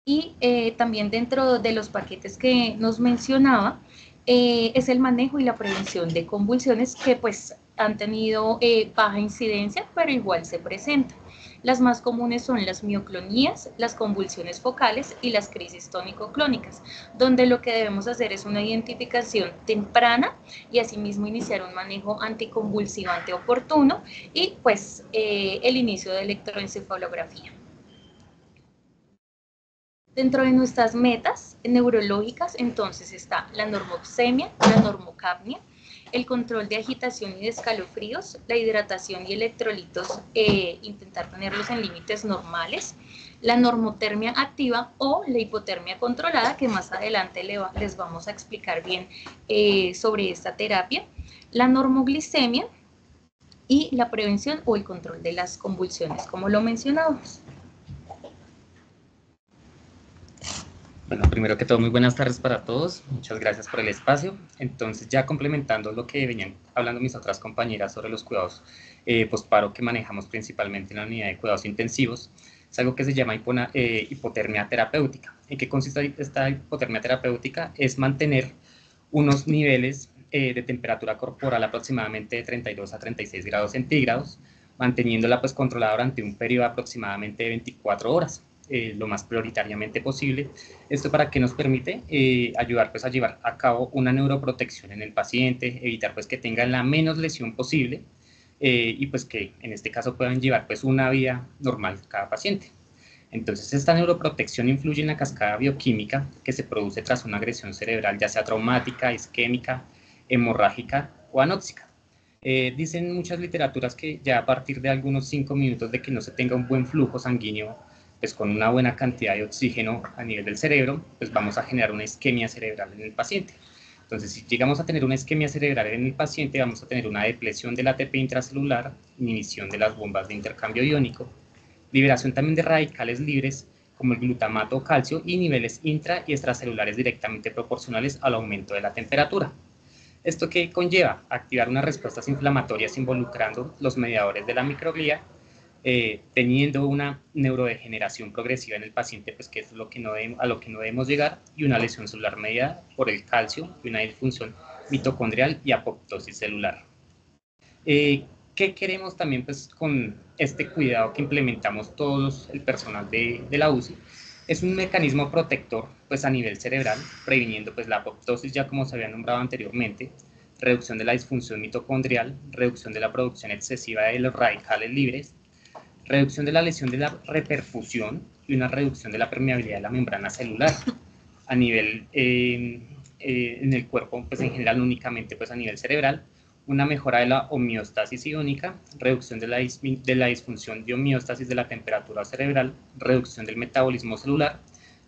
Y también dentro de los paquetes que nos mencionaba, es el manejo y la prevención de convulsiones que pues han tenido baja incidencia, pero igual se presentan. Las más comunes son las mioclonías, las convulsiones focales y las crisis tónico-clónicas, donde lo que debemos hacer es una identificación temprana y asimismo iniciar un manejo anticonvulsivante oportuno y pues el inicio de electroencefalografía. Dentro de nuestras metas neurológicas, entonces está la normopsemia, la normocapnia, el control de agitación y de escalofríos, la hidratación y electrolitos, intentar tenerlos en límites normales, la normotermia activa o la hipotermia controlada, que más adelante les vamos a explicar bien sobre esta terapia, la normoglicemia y la prevención o el control de las convulsiones, como lo mencionábamos. Bueno, primero que todo, muy buenas tardes para todos. Muchas gracias por el espacio. Entonces, ya complementando lo que venían hablando mis otras compañeras sobre los cuidados postparo que manejamos principalmente en la unidad de cuidados intensivos, es algo que se llama hipotermia terapéutica. ¿En qué consiste esta hipotermia terapéutica? Es mantener unos niveles de temperatura corporal aproximadamente de 32 a 36 grados centígrados, manteniéndola pues controlada durante un periodo aproximadamente de 24 horas. Lo más prioritariamente posible. Esto para que nos permite ayudar pues a llevar a cabo una neuroprotección en el paciente, evitar pues que tengan la menos lesión posible y pues que en este caso puedan llevar pues una vida normal cada paciente. Entonces esta neuroprotección influye en la cascada bioquímica que se produce tras una agresión cerebral, ya sea traumática, isquémica, hemorrágica o anóxica. Dicen muchas literaturas que ya a partir de algunos 5 minutos de que no se tenga un buen flujo sanguíneo pues con una buena cantidad de oxígeno a nivel del cerebro, pues vamos a generar una isquemia cerebral en el paciente. Entonces, si llegamos a tener una isquemia cerebral en el paciente, vamos a tener una depresión del ATP intracelular, inhibición de las bombas de intercambio iónico, liberación también de radicales libres, como el glutamato o calcio, y niveles intra y extracelulares directamente proporcionales al aumento de la temperatura. ¿Esto qué conlleva? Activar unas respuestas inflamatorias involucrando los mediadores de la microglía, teniendo una neurodegeneración progresiva en el paciente, pues que es a lo que no debemos llegar, y una lesión celular mediada por el calcio y una disfunción mitocondrial y apoptosis celular. ¿Qué queremos también pues con este cuidado que implementamos todos el personal de la UCI? Es un mecanismo protector pues a nivel cerebral, previniendo pues la apoptosis, ya como se había nombrado anteriormente, reducción de la disfunción mitocondrial, reducción de la producción excesiva de los radicales libres, reducción de la lesión de la reperfusión y una reducción de la permeabilidad de la membrana celular a nivel en el cuerpo, pues en general, no únicamente pues a nivel cerebral, una mejora de la homeostasis iónica, reducción de la disfunción de homeostasis de la temperatura cerebral, reducción del metabolismo celular,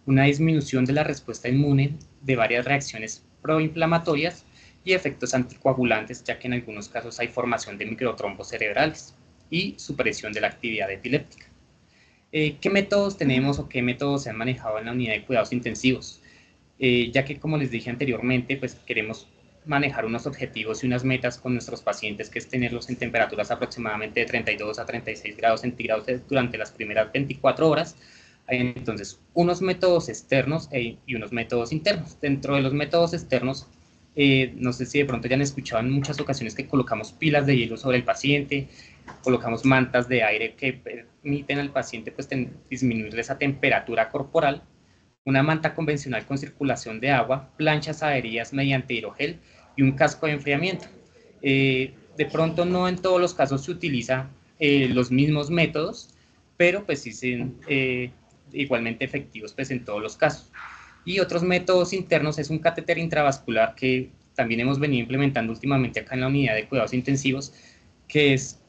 una disminución de la respuesta inmune de varias reacciones proinflamatorias y efectos anticoagulantes, ya que en algunos casos hay formación de microtrombos cerebrales y supresión de la actividad epiléptica. ¿Qué métodos tenemos o qué métodos se han manejado en la unidad de cuidados intensivos? Ya que, como les dije anteriormente, pues queremos manejar unos objetivos y unas metas con nuestros pacientes, que es tenerlos en temperaturas aproximadamente de 32 a 36 grados centígrados durante las primeras 24 horas. Hay entonces unos métodos externos y unos métodos internos. Dentro de los métodos externos, no sé si de pronto ya han escuchado en muchas ocasiones que colocamos pilas de hielo sobre el paciente, colocamos mantas de aire que permiten al paciente pues disminuir esa temperatura corporal, una manta convencional con circulación de agua, planchas adheridas mediante hidrogel y un casco de enfriamiento. de pronto no en todos los casos se utiliza los mismos métodos, pero pues sí son igualmente efectivos pues en todos los casos. Y otros métodos internos es un catéter intravascular que también hemos venido implementando últimamente acá en la unidad de cuidados intensivos, que es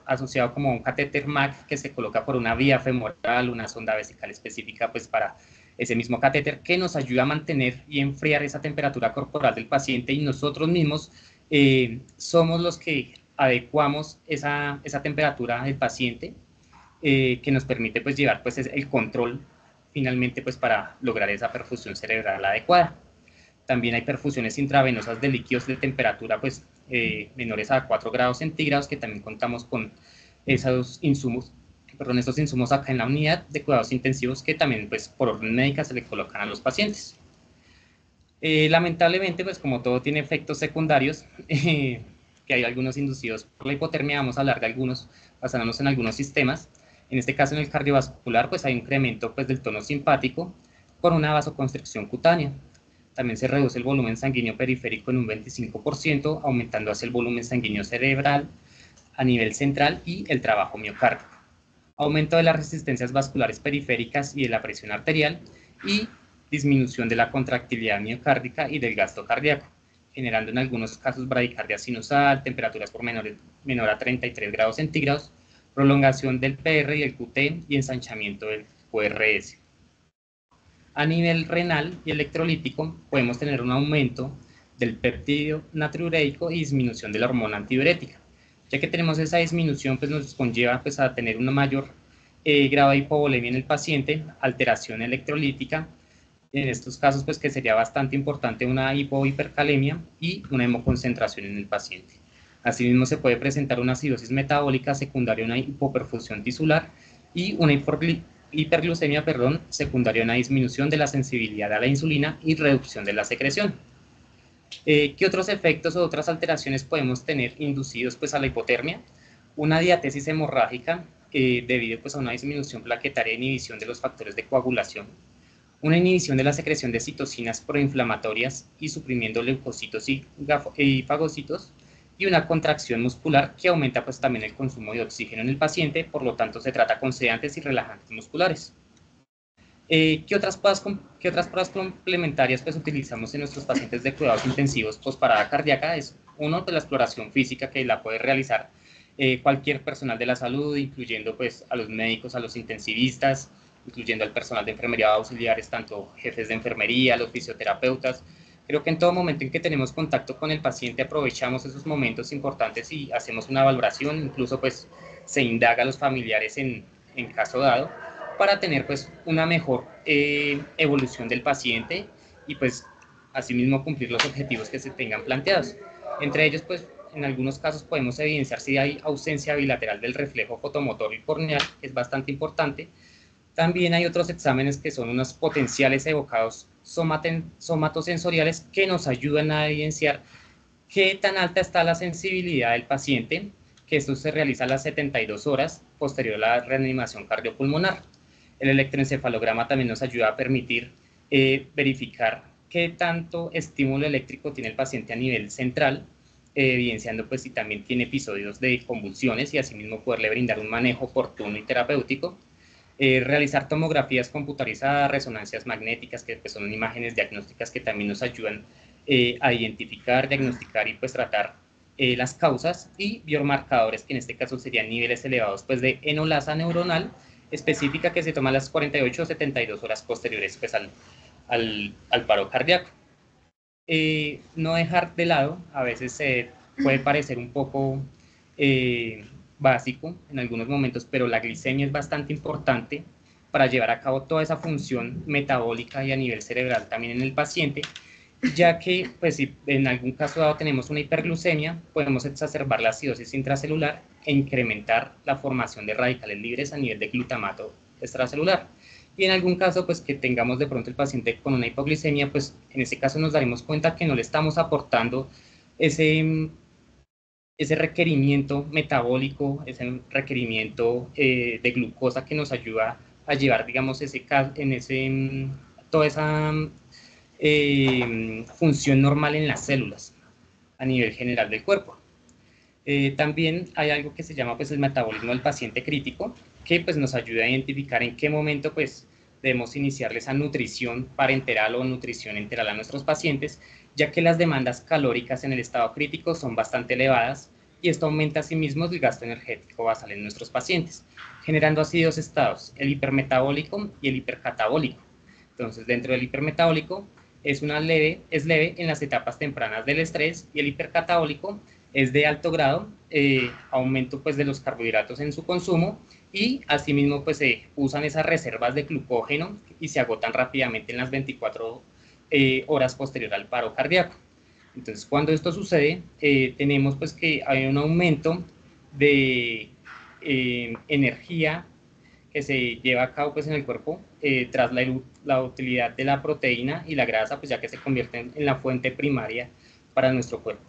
asociado como un catéter MAC que se coloca por una vía femoral, una sonda vesical específica pues para ese mismo catéter, que nos ayuda a mantener y enfriar esa temperatura corporal del paciente, y nosotros mismos somos los que adecuamos esa temperatura del paciente, que nos permite pues llevar pues el control finalmente pues para lograr esa perfusión cerebral adecuada. También hay perfusiones intravenosas de líquidos de temperatura pues menores a 4 grados centígrados, que también contamos con estos insumos acá en la unidad de cuidados intensivos, que también pues por orden médica se le colocan a los pacientes. Lamentablemente, pues como todo tiene efectos secundarios, que hay algunos inducidos por la hipotermia, vamos a hablar de algunos basándonos en algunos sistemas. En este caso, en el cardiovascular, pues hay un incremento pues, del tono simpático por una vasoconstricción cutánea. También se reduce el volumen sanguíneo periférico en un 25%, aumentando así el volumen sanguíneo cerebral a nivel central y el trabajo miocárdico. Aumento de las resistencias vasculares periféricas y de la presión arterial, y disminución de la contractilidad miocárdica y del gasto cardíaco, generando en algunos casos bradicardia sinusal, temperaturas por menor a 33 grados centígrados, prolongación del PR y el QT y ensanchamiento del QRS. A nivel renal y electrolítico podemos tener un aumento del péptido natriurético y disminución de la hormona antidiurética. Ya que tenemos esa disminución, pues nos conlleva pues, a tener un mayor grado de hipovolemia en el paciente, alteración electrolítica, en estos casos pues que sería bastante importante una hipohipercalemia y una hemoconcentración en el paciente. Asimismo se puede presentar una acidosis metabólica secundaria a una hipoperfusión tisular y una hiperglucemia secundaria a una disminución de la sensibilidad a la insulina y reducción de la secreción. ¿Qué otros efectos o otras alteraciones podemos tener inducidos pues, a la hipotermia? Una diatesis hemorrágica debido pues, a una disminución plaquetaria e inhibición de los factores de coagulación, una inhibición de la secreción de citocinas proinflamatorias y suprimiendo leucocitos y fagocitos, y una contracción muscular que aumenta pues, también el consumo de oxígeno en el paciente, por lo tanto se trata con sedantes y relajantes musculares. ¿Qué otras pruebas complementarias pues, utilizamos en nuestros pacientes de cuidados intensivos posparada cardíaca? Es uno, pues, la exploración física, que la puede realizar cualquier personal de la salud, incluyendo pues, a los médicos, a los intensivistas, incluyendo al personal de enfermería auxiliares, tanto jefes de enfermería, los fisioterapeutas. Creo que en todo momento en que tenemos contacto con el paciente aprovechamos esos momentos importantes y hacemos una valoración, incluso pues se indaga a los familiares en caso dado, para tener pues una mejor evolución del paciente y pues asimismo cumplir los objetivos que se tengan planteados. Entre ellos pues en algunos casos podemos evidenciar si hay ausencia bilateral del reflejo fotomotor y corneal, que es bastante importante. También hay otros exámenes que son unos potenciales evocados somatosensoriales que nos ayudan a evidenciar qué tan alta está la sensibilidad del paciente, que esto se realiza a las 72 horas posterior a la reanimación cardiopulmonar. El electroencefalograma también nos ayuda a permitir verificar qué tanto estímulo eléctrico tiene el paciente a nivel central, evidenciando pues si también tiene episodios de convulsiones y asimismo poderle brindar un manejo oportuno y terapéutico. Realizar tomografías computarizadas, resonancias magnéticas, que pues, son imágenes diagnósticas que también nos ayudan a identificar, diagnosticar y pues tratar las causas, y biomarcadores, que en este caso serían niveles elevados pues, de enolasa neuronal específica, que se toma a las 48 o 72 horas posteriores pues, al paro cardíaco. No dejar de lado, a veces puede parecer un poco básico en algunos momentos, pero la glicemia es bastante importante para llevar a cabo toda esa función metabólica y a nivel cerebral también en el paciente, ya que pues, si en algún caso dado tenemos una hiperglucemia, podemos exacerbar la acidosis intracelular e incrementar la formación de radicales libres a nivel de glutamato extracelular. Y en algún caso, pues que tengamos de pronto el paciente con una hipoglicemia, pues en ese caso nos daremos cuenta que no le estamos aportando ese requerimiento metabólico, ese requerimiento de glucosa que nos ayuda a llevar, digamos, toda esa función normal en las células a nivel general del cuerpo. También hay algo que se llama pues el metabolismo del paciente crítico, que pues nos ayuda a identificar en qué momento pues debemos iniciarle esa nutrición parenteral o nutrición enteral a nuestros pacientes, ya que las demandas calóricas en el estado crítico son bastante elevadas y esto aumenta asimismo el gasto energético basal en nuestros pacientes, generando así dos estados, el hipermetabólico y el hipercatabólico. Entonces, dentro del hipermetabólico es leve en las etapas tempranas del estrés, y el hipercatabólico es de alto grado, aumento pues de los carbohidratos en su consumo, y asimismo pues se usan esas reservas de glucógeno y se agotan rápidamente en las 24 horas posterior al paro cardíaco. Entonces, cuando esto sucede, tenemos pues que hay un aumento de energía que se lleva a cabo pues en el cuerpo tras la utilidad de la proteína y la grasa, pues ya que se convierten en la fuente primaria para nuestro cuerpo.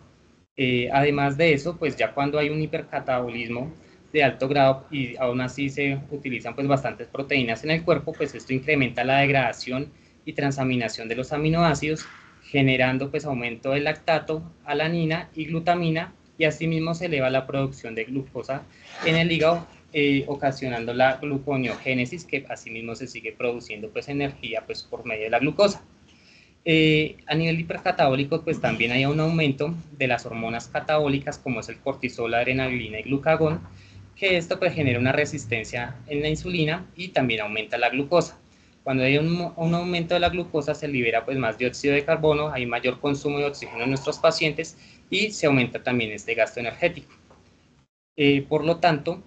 Además de eso, pues ya cuando hay un hipercatabolismo de alto grado y aún así se utilizan pues bastantes proteínas en el cuerpo, pues esto incrementa la degradación y transaminación de los aminoácidos, generando pues aumento del lactato, alanina y glutamina, y asimismo se eleva la producción de glucosa en el hígado, ocasionando la gluconeogénesis, que asimismo se sigue produciendo pues energía pues por medio de la glucosa. A nivel hipercatabólico, pues también hay un aumento de las hormonas catabólicas, como es el cortisol, la adrenalina y glucagón, que esto pues genera una resistencia en la insulina y también aumenta la glucosa. Cuando hay un aumento de la glucosa, se libera pues más dióxido de carbono, hay mayor consumo de oxígeno en nuestros pacientes y se aumenta también este gasto energético. Por lo tanto,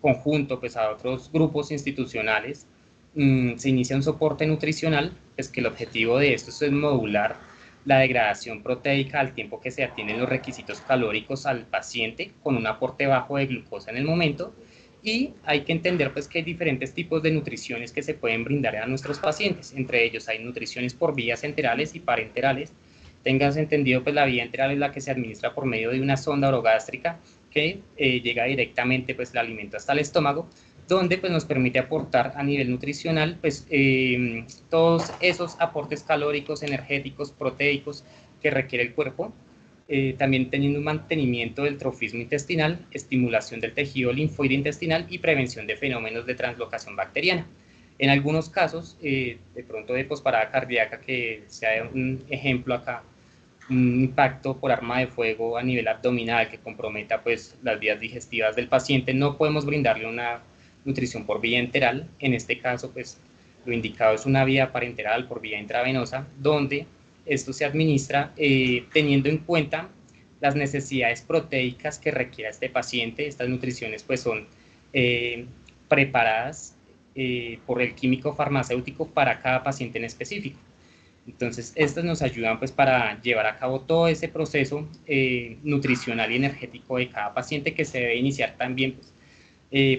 conjunto pues a otros grupos institucionales, se inicia un soporte nutricional, pues que el objetivo de esto es modular la degradación proteica al tiempo que se atienden los requisitos calóricos al paciente con un aporte bajo de glucosa en el momento. Y hay que entender pues que hay diferentes tipos de nutriciones que se pueden brindar a nuestros pacientes. Entre ellos hay nutriciones por vías enterales y parenterales. Tengas entendido, pues la vía enteral es la que se administra por medio de una sonda orogástrica que llega directamente pues el alimento hasta el estómago, donde pues nos permite aportar a nivel nutricional pues todos esos aportes calóricos, energéticos, proteicos que requiere el cuerpo, también teniendo un mantenimiento del trofismo intestinal, estimulación del tejido linfoide intestinal y prevención de fenómenos de translocación bacteriana. En algunos casos, de pronto de posparada cardíaca, que sea un ejemplo acá, un impacto por arma de fuego a nivel abdominal que comprometa pues las vías digestivas del paciente, no podemos brindarle una nutrición por vía enteral. En este caso, pues lo indicado es una vía parenteral por vía intravenosa, donde esto se administra teniendo en cuenta las necesidades proteicas que requiera este paciente. Estas nutriciones pues son preparadas por el químico farmacéutico para cada paciente en específico. Entonces, estas nos ayudan pues para llevar a cabo todo ese proceso nutricional y energético de cada paciente, que se debe iniciar también pues,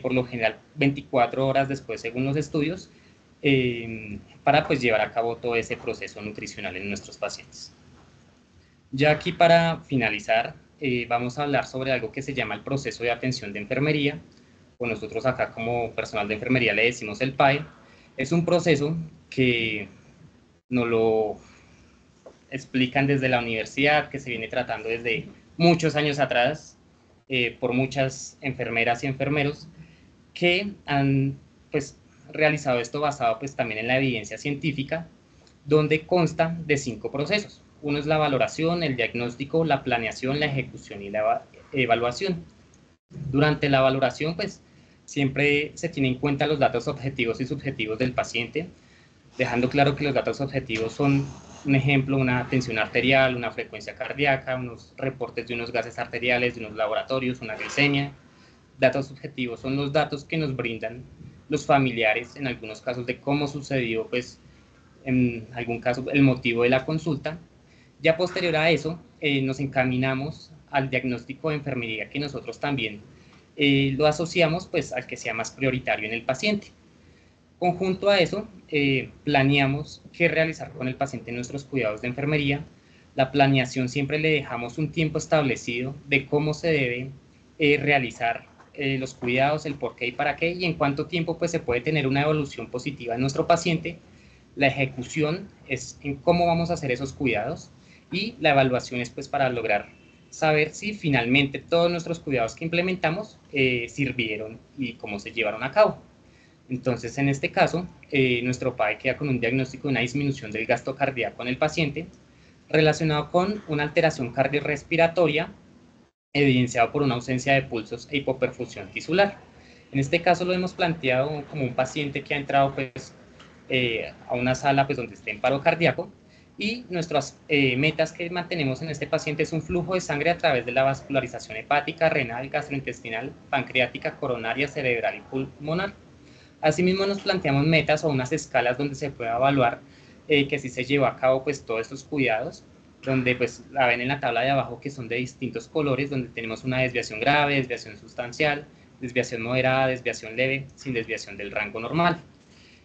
por lo general 24 horas después, según los estudios, para pues llevar a cabo todo ese proceso nutricional en nuestros pacientes. Ya aquí para finalizar, vamos a hablar sobre algo que se llama el proceso de atención de enfermería, o nosotros acá como personal de enfermería le decimos el PAE. Es un proceso que nos lo explican desde la universidad, que se viene tratando desde muchos años atrás por muchas enfermeras y enfermeros que han pues realizado esto basado pues también en la evidencia científica, donde consta de 5 procesos. Uno es la valoración, el diagnóstico, la planeación, la ejecución y la evaluación. Durante la valoración pues siempre se tienen en cuenta los datos objetivos y subjetivos del paciente, dejando claro que los datos objetivos son, un ejemplo, una tensión arterial, una frecuencia cardíaca, unos reportes de unos gases arteriales, de unos laboratorios, una glicemia. Datos subjetivos son los datos que nos brindan los familiares, en algunos casos de cómo sucedió, pues, en algún caso, el motivo de la consulta. Ya posterior a eso, nos encaminamos al diagnóstico de enfermería, que nosotros también lo asociamos, pues, al que sea más prioritario en el paciente. Conjunto a eso, planeamos qué realizar con el paciente en nuestros cuidados de enfermería. La planeación siempre le dejamos un tiempo establecido de cómo se debe realizar los cuidados, el por qué y para qué, y en cuánto tiempo pues, se puede tener una evolución positiva en nuestro paciente. La ejecución es en cómo vamos a hacer esos cuidados, y la evaluación es pues, para lograr saber si finalmente todos nuestros cuidados que implementamos sirvieron y cómo se llevaron a cabo. Entonces, en este caso, nuestro PAE queda con un diagnóstico de una disminución del gasto cardíaco en el paciente relacionado con una alteración cardiorrespiratoria evidenciado por una ausencia de pulsos e hipoperfusión tisular. En este caso lo hemos planteado como un paciente que ha entrado pues, a una sala pues, donde esté en paro cardíaco, y nuestras metas que mantenemos en este paciente es un flujo de sangre a través de la vascularización hepática, renal, gastrointestinal, pancreática, coronaria, cerebral y pulmonar. Asimismo nos planteamos metas o unas escalas donde se pueda evaluar que si se llevó a cabo pues todos estos cuidados, donde pues la ven en la tabla de abajo que son de distintos colores, donde tenemos una desviación grave, desviación sustancial, desviación moderada, desviación leve, sin desviación del rango normal.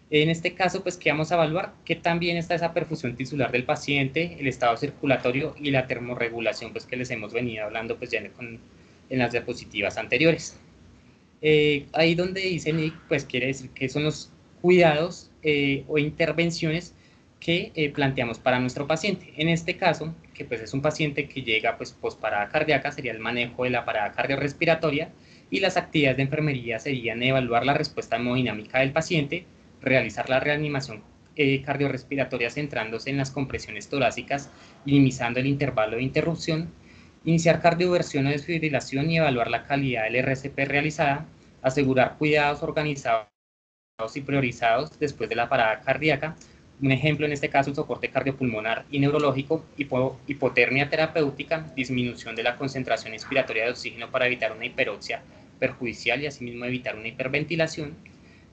En este caso, pues, ¿qué vamos a evaluar? Que también está esa perfusión tisular del paciente, el estado circulatorio y la termorregulación, pues, que les hemos venido hablando, pues, ya en las diapositivas anteriores. Ahí donde dice Nick, pues, quiere decir que son los cuidados o intervenciones que planteamos para nuestro paciente. En este caso, que pues es un paciente que llega pues posparada cardíaca, sería el manejo de la parada cardiorrespiratoria, y las actividades de enfermería serían evaluar la respuesta hemodinámica del paciente, realizar la reanimación cardiorrespiratoria centrándose en las compresiones torácicas, minimizando el intervalo de interrupción, iniciar cardioversión o desfibrilación y evaluar la calidad del RCP realizada, asegurar cuidados organizados y priorizados después de la parada cardíaca. Un ejemplo en este caso, el soporte cardiopulmonar y neurológico, hipotermia terapéutica, disminución de la concentración inspiratoria de oxígeno para evitar una hiperoxia perjudicial y asimismo evitar una hiperventilación,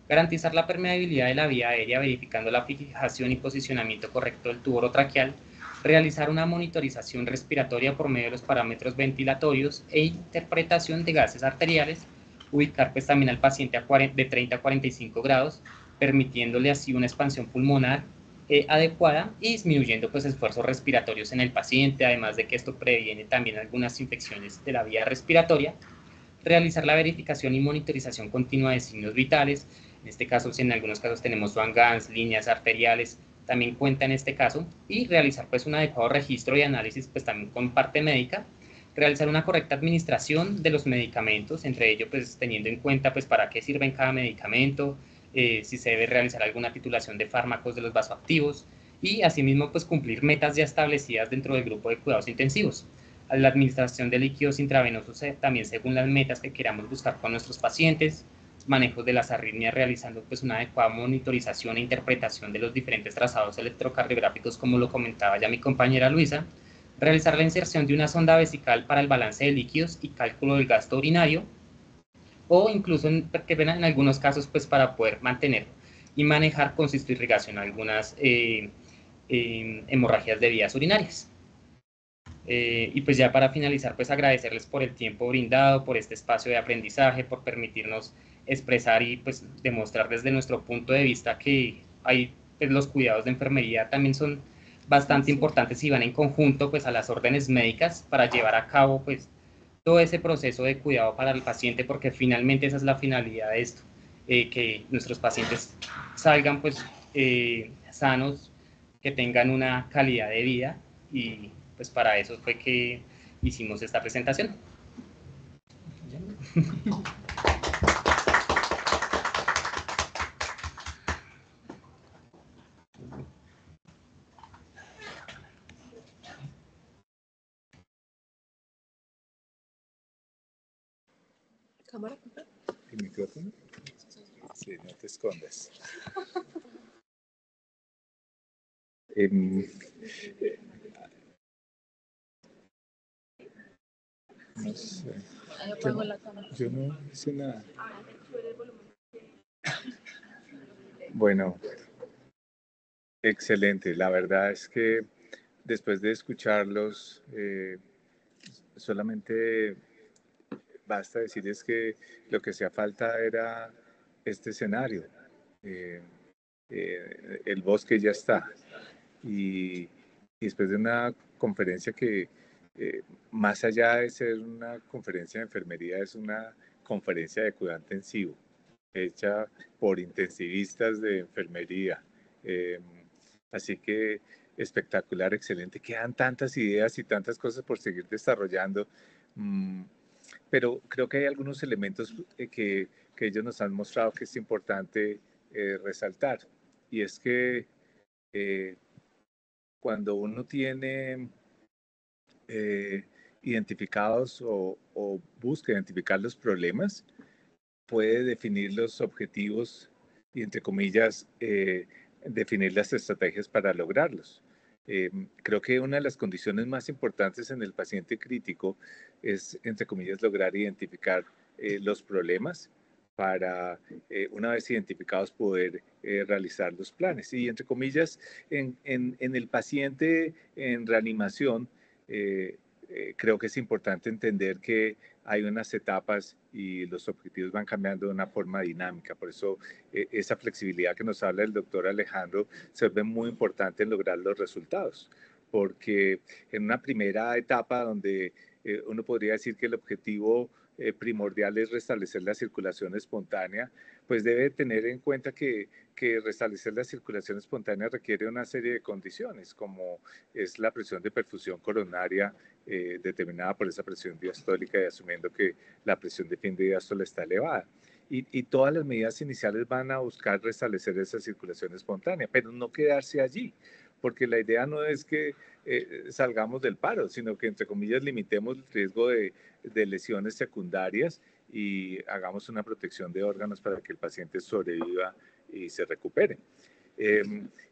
garantizar la permeabilidad de la vía aérea verificando la fijación y posicionamiento correcto del tubo orotraqueal, realizar una monitorización respiratoria por medio de los parámetros ventilatorios e interpretación de gases arteriales, ubicar pues también al paciente de 30 a 45 grados, permitiéndole así una expansión pulmonar adecuada y disminuyendo pues esfuerzos respiratorios en el paciente, además de que esto previene también algunas infecciones de la vía respiratoria, realizar la verificación y monitorización continua de signos vitales. En este caso, si en algunos casos tenemos Swan-Ganz, líneas arteriales, también cuenta en este caso, y realizar pues un adecuado registro y análisis pues también con parte médica, realizar una correcta administración de los medicamentos, entre ellos pues teniendo en cuenta pues para qué sirven cada medicamento, si se debe realizar alguna titulación de fármacos de los vasoactivos, y asimismo pues cumplir metas ya establecidas dentro del grupo de cuidados intensivos. A la administración de líquidos intravenosos también según las metas que queramos buscar con nuestros pacientes, manejos de las arritmias realizando pues una adecuada monitorización e interpretación de los diferentes trazados electrocardiográficos como lo comentaba ya mi compañera Luisa, realizar la inserción de una sonda vesical para el balance de líquidos y cálculo del gasto urinario, o incluso en algunos casos pues para poder mantener y manejar con cistoirrigación algunas hemorragias de vías urinarias. Y pues ya para finalizar, pues agradecerles por el tiempo brindado, por este espacio de aprendizaje, por permitirnos expresar y pues demostrar desde nuestro punto de vista que hay, pues, los cuidados de enfermería también son bastante importantes y van en conjunto pues a las órdenes médicas para llevar a cabo pues todo ese proceso de cuidado para el paciente, porque finalmente esa es la finalidad de esto, que nuestros pacientes salgan pues sanos, que tengan una calidad de vida, y pues para eso fue que hicimos esta presentación. ¿Cámara? ¿El micrófono? Sí, no te escondas. No sé. Yo no hice nada. Bueno, excelente. La verdad es que después de escucharlos, solamente basta decirles que lo que hacía falta era este escenario. El bosque ya está. Y después de una conferencia que, más allá de ser una conferencia de enfermería, es una conferencia de cuidado intensivo, hecha por intensivistas de enfermería. Así que espectacular, excelente. Quedan tantas ideas y tantas cosas por seguir desarrollando, pero creo que hay algunos elementos que ellos nos han mostrado que es importante resaltar. Y es que cuando uno tiene identificados o busca identificar los problemas, puede definir los objetivos y, entre comillas, definir las estrategias para lograrlos. Creo que una de las condiciones más importantes en el paciente crítico es, entre comillas, lograr identificar los problemas para, una vez identificados, poder realizar los planes. Y, entre comillas, en el paciente en reanimación, creo que es importante entender que hay unas etapas y los objetivos van cambiando de una forma dinámica. Por eso esa flexibilidad que nos habla el doctor Alejandro se ve muy importante en lograr los resultados. Porque en una primera etapa donde uno podría decir que el objetivo primordial es restablecer la circulación espontánea, pues debe tener en cuenta que restablecer la circulación espontánea requiere una serie de condiciones, como es la presión de perfusión coronaria determinada por esa presión diastólica y asumiendo que la presión de fin de diástole está elevada. Y todas las medidas iniciales van a buscar restablecer esa circulación espontánea, pero no quedarse allí, porque la idea no es que salgamos del paro, sino que, entre comillas, limitemos el riesgo de lesiones secundarias y hagamos una protección de órganos para que el paciente sobreviva y se recupere.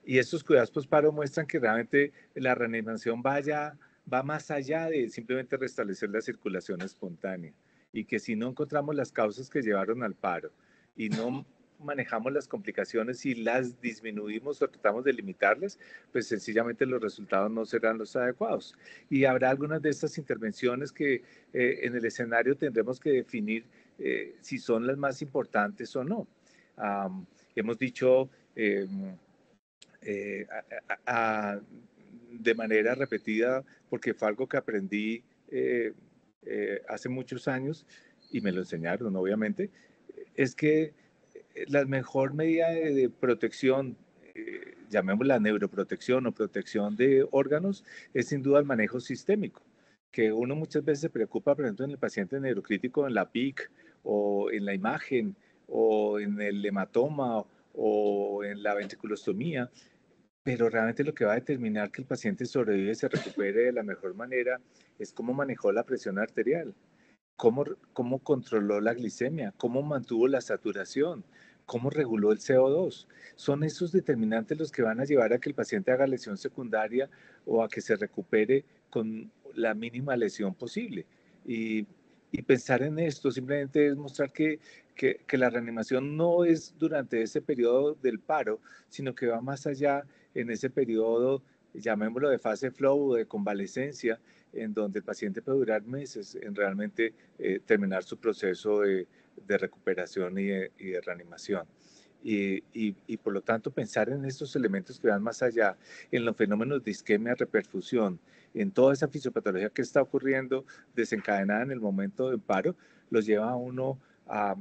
Y estos cuidados post-paro muestran que realmente la reanimación va más allá de simplemente restablecer la circulación espontánea, y que si no encontramos las causas que llevaron al paro y no manejamos las complicaciones y las disminuimos o tratamos de limitarlas, pues sencillamente los resultados no serán los adecuados. Y habrá algunas de estas intervenciones que en el escenario tendremos que definir si son las más importantes o no. Hemos dicho de manera repetida, porque fue algo que aprendí hace muchos años y me lo enseñaron, obviamente, es que la mejor medida de protección, llamémosla neuroprotección o protección de órganos, es sin duda el manejo sistémico, que uno muchas veces se preocupa, por ejemplo, en el paciente neurocrítico, en la PIC o en la imagen o en el hematoma o en la ventriculostomía, pero realmente lo que va a determinar que el paciente sobrevive y se recupere de la mejor manera es cómo manejó la presión arterial, cómo controló la glicemia, cómo mantuvo la saturación, cómo reguló el CO2. Son esos determinantes los que van a llevar a que el paciente haga lesión secundaria o a que se recupere con la mínima lesión posible. Y pensar en esto simplemente es mostrar que la reanimación no es durante ese periodo del paro, sino que va más allá en ese periodo, llamémoslo de fase flow o de convalescencia, en donde el paciente puede durar meses en realmente terminar su proceso de recuperación y de reanimación. Y por lo tanto pensar en estos elementos que van más allá, en los fenómenos de isquemia, reperfusión, en toda esa fisiopatología que está ocurriendo desencadenada en el momento del paro, los lleva a uno a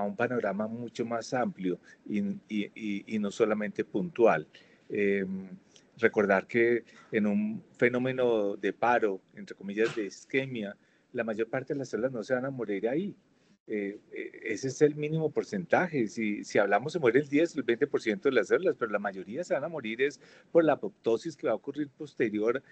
un panorama mucho más amplio y no solamente puntual. Recordar que en un fenómeno de paro, entre comillas, de isquemia, la mayor parte de las células no se van a morir ahí. Ese es el mínimo porcentaje. Si hablamos, se muere el 10, el 20% de las células, pero la mayoría se van a morir es por la apoptosis que va a ocurrir posterior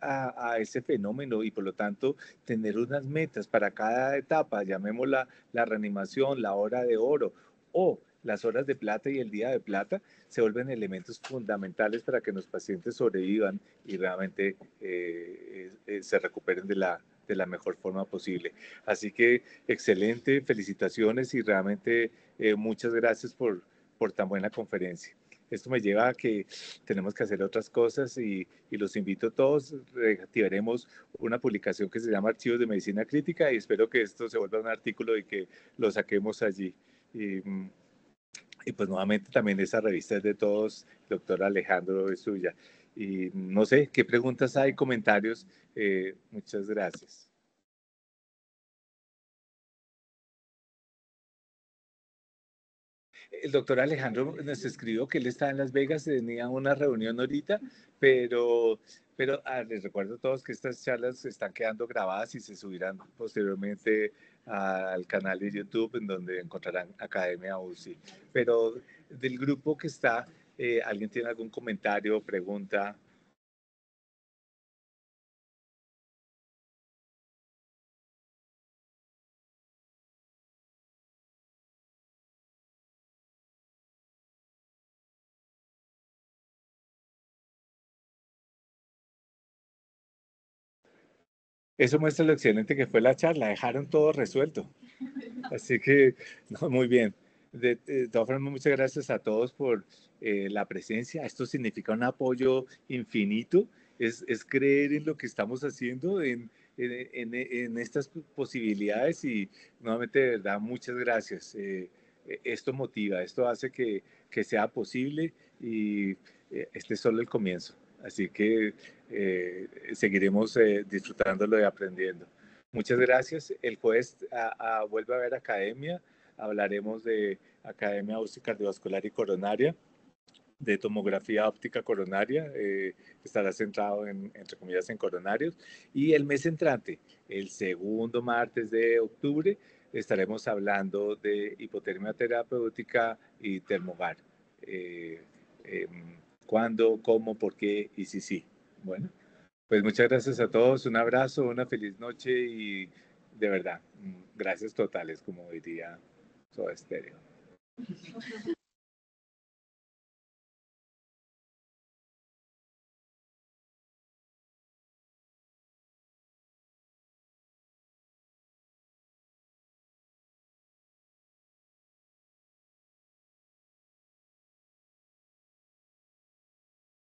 a ese fenómeno, y por lo tanto tener unas metas para cada etapa, llamémosla la reanimación, la hora de oro o las horas de plata y el día de plata, se vuelven elementos fundamentales para que los pacientes sobrevivan y realmente se recuperen de la mejor forma posible. Así que excelente, felicitaciones y realmente muchas gracias por tan buena conferencia. Esto me lleva a que tenemos que hacer otras cosas y los invito a todos. Reactivaremos una publicación que se llama Archivos de Medicina Crítica y espero que esto se vuelva un artículo y que lo saquemos allí. Y pues nuevamente también esa revista es de todos, doctor Alejandro, es suya. Y no sé, ¿qué preguntas hay, comentarios? Muchas gracias. el doctor Alejandro nos escribió que él está en Las Vegas, tenía una reunión ahorita, pero les recuerdo a todos que estas charlas están quedando grabadas y se subirán posteriormente al canal de YouTube en donde encontrarán Academia UCI. Pero del grupo que está, ¿alguien tiene algún comentario o pregunta? Eso muestra lo excelente que fue la charla, dejaron todo resuelto. Así que, no, muy bien. De todas formas, muchas gracias a todos por la presencia. Esto significa un apoyo infinito. Es creer en lo que estamos haciendo, en estas posibilidades y nuevamente, de verdad, muchas gracias. Esto motiva, esto hace que sea posible y este es solo el comienzo. Así que seguiremos disfrutándolo y aprendiendo. Muchas gracias. El jueves vuelve a haber academia. Hablaremos de academia óptica cardiovascular y coronaria, de tomografía óptica coronaria. Estará centrado entre comillas, en coronarios. Y el mes entrante, el segundo martes de octubre, estaremos hablando de hipotermia terapéutica y termogar. ¿Cuándo, cómo, por qué y si sí? Bueno. Pues muchas gracias a todos, un abrazo, una feliz noche y de verdad, gracias totales, como diría Soda Stereo.